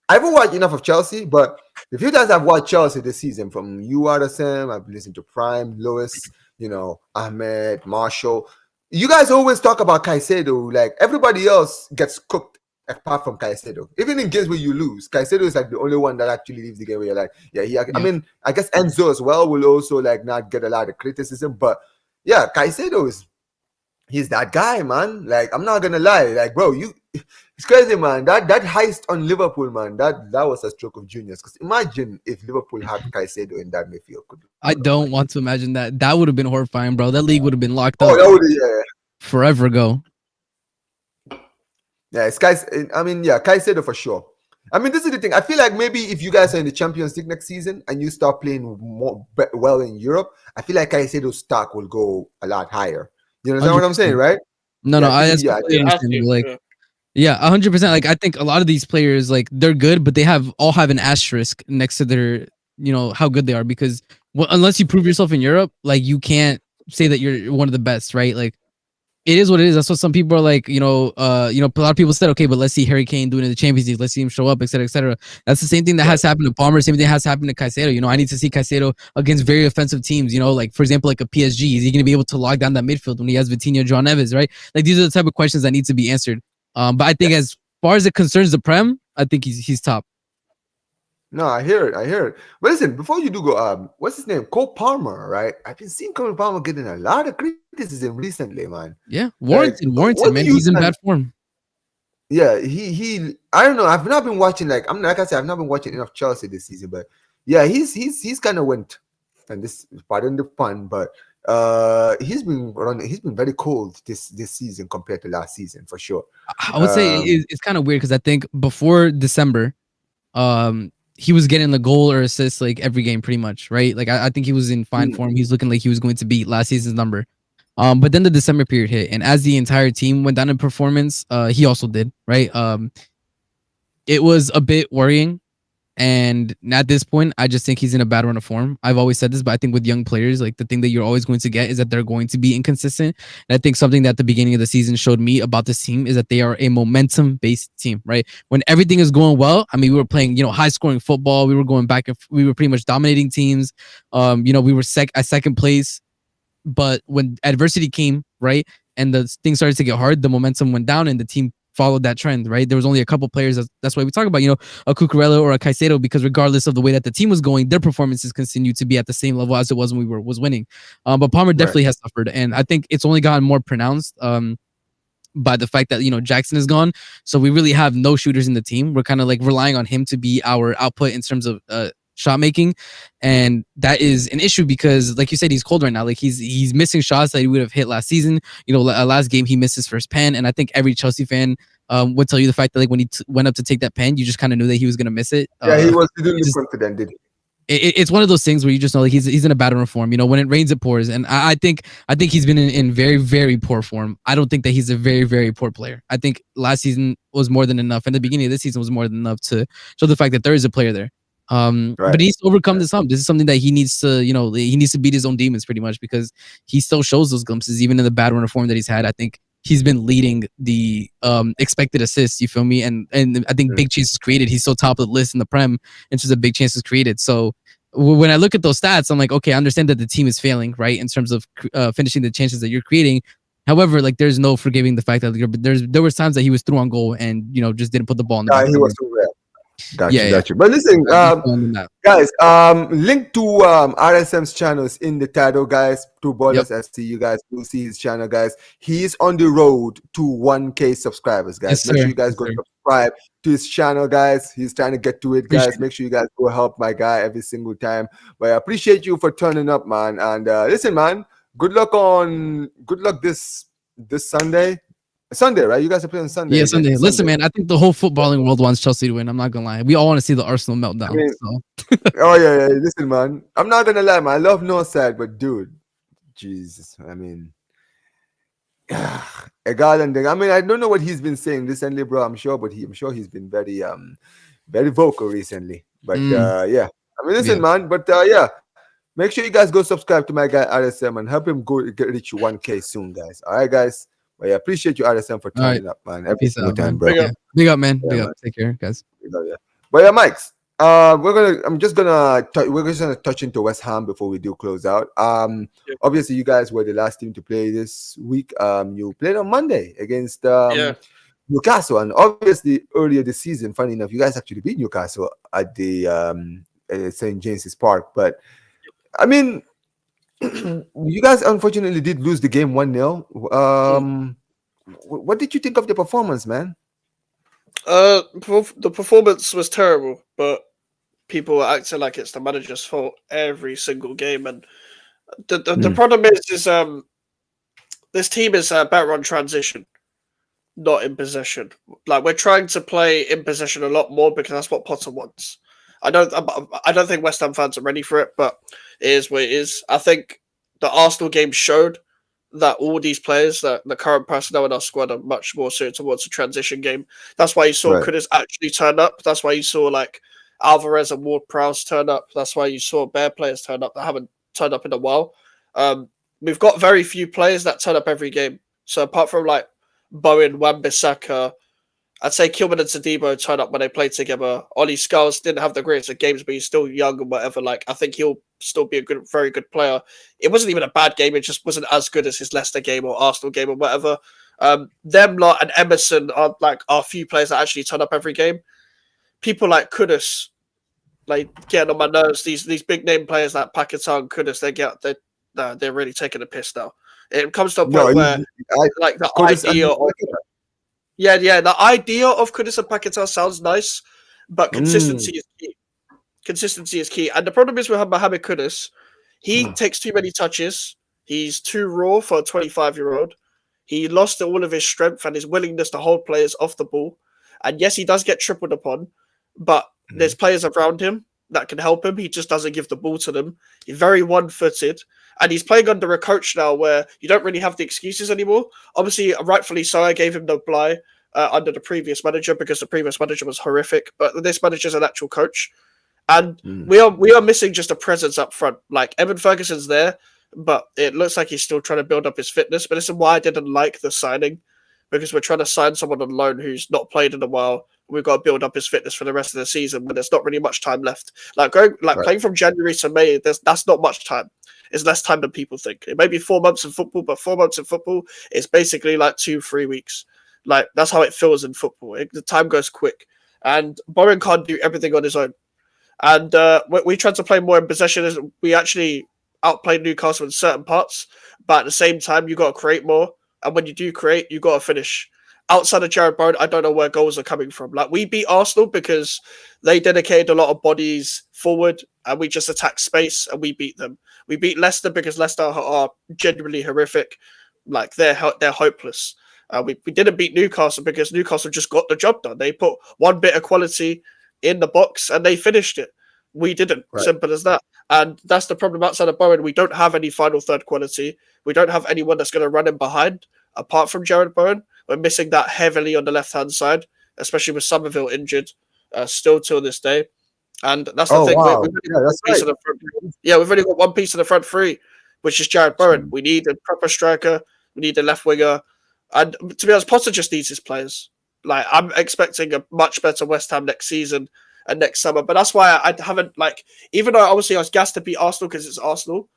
I haven't watched enough of Chelsea, but if you guys have watched Chelsea this season, from you, RSM, I've listened to Prime, Lewis, Ahmed, Marshall. You guys always talk about Caicedo. Like everybody else gets cooked apart from Caicedo. Even in games where you lose, Caicedo is like the only one that actually leaves the game where you're like, I mean, I guess Enzo as well will also like not get a lot of criticism, but yeah, Caicedo he's that guy, man. Like, I'm not gonna lie. Like, bro, it's crazy, man. That heist on Liverpool, man, that was a stroke of genius. Because imagine if Liverpool had Caicedo in that midfield. I don't want to imagine that. That would have been horrifying, bro. That league would have been locked up. That would forever ago. Yeah, it's Caicedo for sure. I mean, this is the thing. I feel like maybe if you guys are in the Champions League next season and you start playing well in Europe, I feel like Caicedo's stock will go a lot higher. You understand what I'm saying, right? No, I understand. Like, yeah, 100%. Like, I think a lot of these players, like, they're good, but they all have an asterisk next to their, how good they are, because unless you prove yourself in Europe, like, you can't say that you're one of the best, right? Like, it is what it is. That's what some people are like. A lot of people said, okay, but let's see Harry Kane doing it in the Champions League. Let's see him show up, etc., etc. That's the same thing that has happened to Palmer. Same thing has happened to Caicedo. I need to see Caicedo against very offensive teams. Like, for example, like a PSG. Is he going to be able to lock down that midfield when he has Vitinha, John Neves, right? Like, these are the type of questions that need to be answered. But I think as far as it concerns the Prem, I think he's top. No, I hear it. But listen, before you do go, what's his name? Cole Palmer, right? I've been seeing Cole Palmer getting a lot of criticism recently, man. Yeah, warranted, man. He's in bad form. Yeah, he. I don't know. I've not been watching. Like I said, I've not been watching enough Chelsea this season. But yeah, he's kind of went, and this pardon the pun, but he's been very cold this season compared to last season for sure. I would say it's kind of weird because I think before December, he was getting the goal or assist like every game pretty much, right? Like I think he was in fine form. He's looking like he was going to beat last season's number. But then the December period hit, and as the entire team went down in performance, he also did, right? It was a bit worrying And at this point, I just think he's in a bad run of form. I've always said this, but I think with young players, like the thing that you're always going to get is that they're going to be inconsistent. And I think something that the beginning of the season showed me about this team is that they are a momentum-based team, right? When everything is going well, I mean, we were playing, high-scoring football. We were going back and we were pretty much dominating teams. We were at second place. But when adversity came, right, and the things started to get hard, the momentum went down and the team followed that trend, right? There was only a couple players. That's why we talk about, a Cucurella or a Caicedo, because regardless of the way that the team was going, their performances continued to be at the same level as it was when was winning. But Palmer definitely has suffered, and I think it's only gotten more pronounced by the fact that Jackson is gone. So we really have no shooters in the team. We're kind of like relying on him to be our output in terms of shot making, and that is an issue because, like you said, he's cold right now. Like he's missing shots that he would have hit last season. Last game he missed his first pen, and I think every Chelsea fan would tell you the fact that like when he went up to take that pen, you just kind of knew that he was gonna miss it. Yeah, he didn't look confident, did he? It's one of those things where you just know like he's in a bad run of form. When it rains, it pours, and I think he's been in very, very poor form. I don't think that he's a very, very poor player. I think last season was more than enough, and the beginning of this season was more than enough to show the fact that there is a player there. But he needs to overcome this hump. This is something that he needs to, he needs to beat his own demons pretty much, because he still shows those glimpses even in the bad run of form that he's had. I think he's been leading the expected assists, you feel me? And I think big chances created. He's so top of the list in the Prem in terms of big chances created. So when I look at those stats, I'm like, okay, I understand that the team is failing, right, in terms of finishing the chances that you're creating. However, like there's no forgiving the fact that there was times that he was through on goal and just didn't put the ball in the back. He was too rare. Got you. But listen, guys, link to RSM's channels in the title, guys. To Ballers SC, you guys will see his channel, guys. He's on the road to 1K subscribers, guys. Make sure you guys go subscribe to his channel, guys. He's trying to get to it, guys. Make sure you guys go help my guy every single time. But I appreciate you for turning up, man. And listen, man, good luck this Sunday. Sunday, right? You guys are playing Sunday. Yeah, Sunday. Listen, man, I think the whole footballing world wants Chelsea to win. I'm not gonna lie. We all want to see the Arsenal meltdown. I mean, oh yeah. Listen, man, I'm not gonna lie, man. I love Northside, but dude, Jesus, I mean, a garden. I mean, I don't know what he's been saying recently, bro. I'm sure he's been very very vocal recently. But yeah, I mean, listen, man. But yeah, make sure you guys go subscribe to my guy RSM and help him reach 1K soon, guys. All right, guys. Well, yeah, appreciate you, RSM, for turning up, man. Every single time, bro. Big up, man. Big up. Take care, guys. But yeah, Mikes. We're just gonna touch into West Ham before we do close out. Obviously, you guys were the last team to play this week. You played on Monday against Newcastle, and obviously earlier this season, funny enough, you guys actually beat Newcastle at the St. James's Park. But I mean, you guys unfortunately did lose the game 1-0. What did you think of the performance, man? The performance was terrible, but people are acting like it's the manager's fault every single game. And the problem is this team is better on transition, not in possession. Like, we're trying to play in possession a lot more because that's what Potter wants. I don't think West Ham fans are ready for it, but it is what it is. I think the Arsenal game showed that all these players, that the current personnel in our squad, are much more suited towards a transition game. That's why you saw Kudus actually turn up. That's why you saw like Alvarez and Ward-Prowse turn up. That's why you saw Bear players turn up that haven't turned up in a while. We've got very few players that turn up every game. So apart from like Bowen, Wan-Bissaka, I'd say Kilman and Sadibo turn up when they play together. Ollie Skulls didn't have the greatest of games, but he's still young and whatever. Like, I think he'll still be a very good player. It wasn't even a bad game. It just wasn't as good as his Leicester game or Arsenal game or whatever. Them lot and Emerson are like our few players that actually turn up every game. People like Kudus, like, getting on my nerves. These big name players like Paquetá, Kudus, they're really taking a piss now. It comes to a point where the idea of the idea of Kudus and Paquetá sounds nice, but consistency is key. Consistency is key. And the problem is with Mohamed Kudus, he takes too many touches. He's too raw for a 25-year-old. He lost all of his strength and his willingness to hold players off the ball. And yes, he does get tripled upon, but there's players around him that can help him. He just doesn't give the ball to them. He's very one-footed. And he's playing under a coach now where you don't really have the excuses anymore. Obviously, rightfully so, I gave him the Bly under the previous manager because the previous manager was horrific. But this manager's an actual coach, and we are missing just a presence up front. Like Evan Ferguson's there, but it looks like he's still trying to build up his fitness. But this is why I didn't like the signing, because we're trying to sign someone on loan who's not played in a while. We've got to build up his fitness for the rest of the season, but there's not really much time left. Playing from January to May, that's not much time. It's less time than people think. It may be 4 months in football, but 4 months in football is basically like 2-3 weeks. Like that's how it feels in football. The time goes quick, and Bowen can't do everything on his own. And we tried to play more in possession. We actually outplayed Newcastle in certain parts, but at the same time, you got to create more. And when you do create, you got to finish. Outside of Jared Bowen, I don't know where goals are coming from. Like we beat Arsenal because they dedicated a lot of bodies forward, and we just attacked space, and we beat them. We beat Leicester because Leicester are genuinely horrific. Like they're hopeless. We didn't beat Newcastle because Newcastle just got the job done. They put one bit of quality in the box and they finished it. We didn't. Right. Simple as that. And that's the problem outside of Bowen. We don't have any final third quality. We don't have anyone that's going to run in behind apart from Jared Bowen. We're missing that heavily on the left-hand side, especially with Somerville injured still till this day. And that's the thing. Wow. We've only got one piece of the front three, which is Jared Bowen. We need a proper striker. We need a left winger. And to be honest, Potter just needs his players. Like I'm expecting a much better West Ham next season and next summer. But that's why I haven't even though obviously I was gassed to beat Arsenal because it's Arsenal,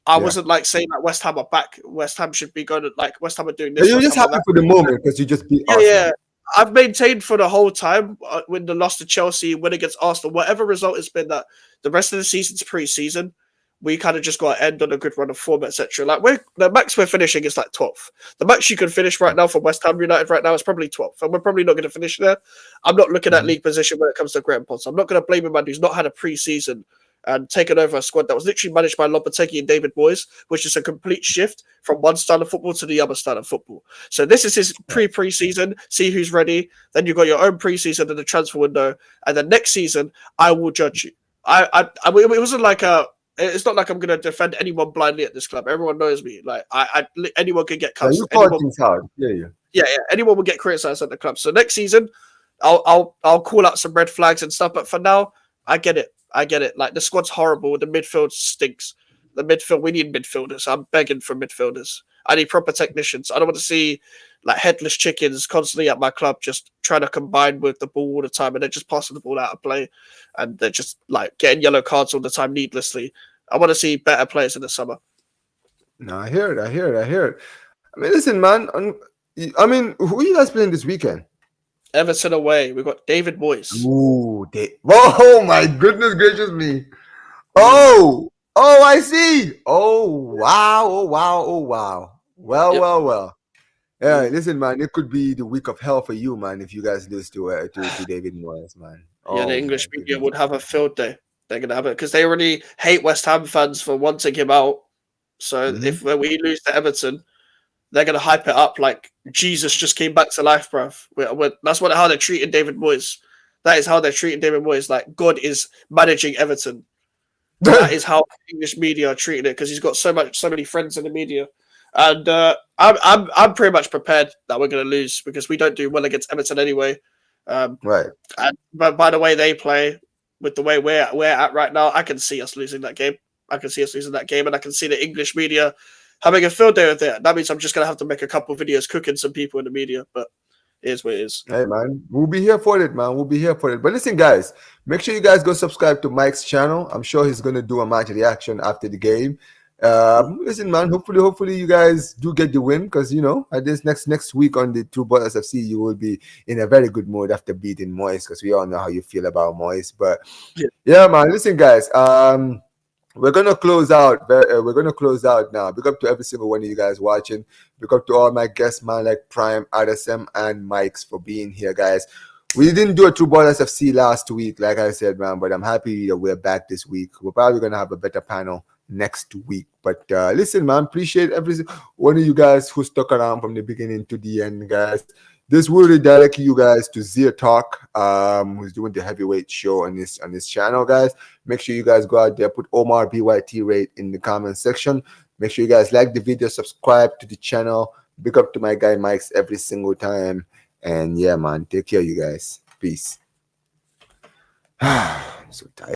I wasn't saying that West Ham are back. West Ham should be going to West Ham are doing this. You're just happy for the moment because you just beat Arsenal. Yeah. I've maintained for the whole time when the loss to Chelsea, win against Arsenal, whatever result it's been, that the rest of the season's pre-season. We kind of just got to end on a good run of form, etc. The max we're finishing is 12th. The max you can finish right now for West Ham United right now is probably 12th, and we're probably not going to finish there. I'm not looking at league position when it comes to Graham Potter. I'm not going to blame a man who's not had a pre-season and taken over a squad that was literally managed by Lopetegui and David Moyes, which is a complete shift from one style of football to the other style of football. So this is his pre-season. See who's ready. Then you've got your own pre-season and the transfer window, and then next season I will judge you. It wasn't like a. It's not like I'm going to defend anyone blindly at this club. Everyone knows me. Anyone can get cussed. Yeah, anyone will get criticized at the club. So next season, I'll call out some red flags and stuff. But for now, I get it. Like the squad's horrible. The midfield stinks. We need midfielders. I'm begging for midfielders. I need proper technicians. I don't want to see headless chickens constantly at my club just trying to combine with the ball all the time, and they're just passing the ball out of play, and they're just getting yellow cards all the time needlessly. I want to see better players in the summer. No, I hear it. I mean, listen, man. Who are you guys playing this weekend? Everton away. We've got David Moyes. Ooh, oh my goodness gracious me! Oh, I see. Oh wow. Well. Yeah, listen, man. It could be the week of hell for you, man, if you guys lose to David Moyes, man. The English media would have a field day. They're gonna have it because they already hate West Ham fans for wanting him out. So if we lose to Everton, they're gonna hype it up like Jesus just came back to life, bruv. That's how they're treating David Moyes. That is how they're treating David Moyes. Like God is managing Everton. That is how English media are treating it because he's got so many friends in the media. And I'm pretty much prepared that we're going to lose because we don't do well against Everton anyway. Right. But by the way they play, with the way we're at right now, I can see us losing that game. And I can see the English media having a field day with it. That means I'm just going to have to make a couple of videos cooking some people in the media. But it is what it is. Hey, man. We'll be here for it, man. But listen, guys, make sure you guys go subscribe to Mike's channel. I'm sure he's going to do a match reaction after the game. Listen, man, hopefully you guys do get the win because at this next week on the True Ballers FC you will be in a very good mood after beating Moyes because we all know how you feel about Moyes. But yeah, man, listen, guys, we're gonna close out. We're gonna close out now. Big up to every single one of you guys watching. Big up to all my guests, man, like Prime, Addison, and Mike's for being here, guys. We didn't do a True Ballers FC last week, like I said, man, but I'm happy that we're back this week. We're probably gonna have a better panel next week. But listen, man, appreciate every one of you guys who stuck around from the beginning to the end, guys. This will redirect you guys to Zia Talk, who's doing the heavyweight show on this channel, guys. Make sure you guys go out there, put Omar BYT rate in the comment section. Make sure you guys like the video, subscribe to the channel. Big up to my guy Mike's every single time. And yeah, man, take care, you guys. Peace. I'm so tired.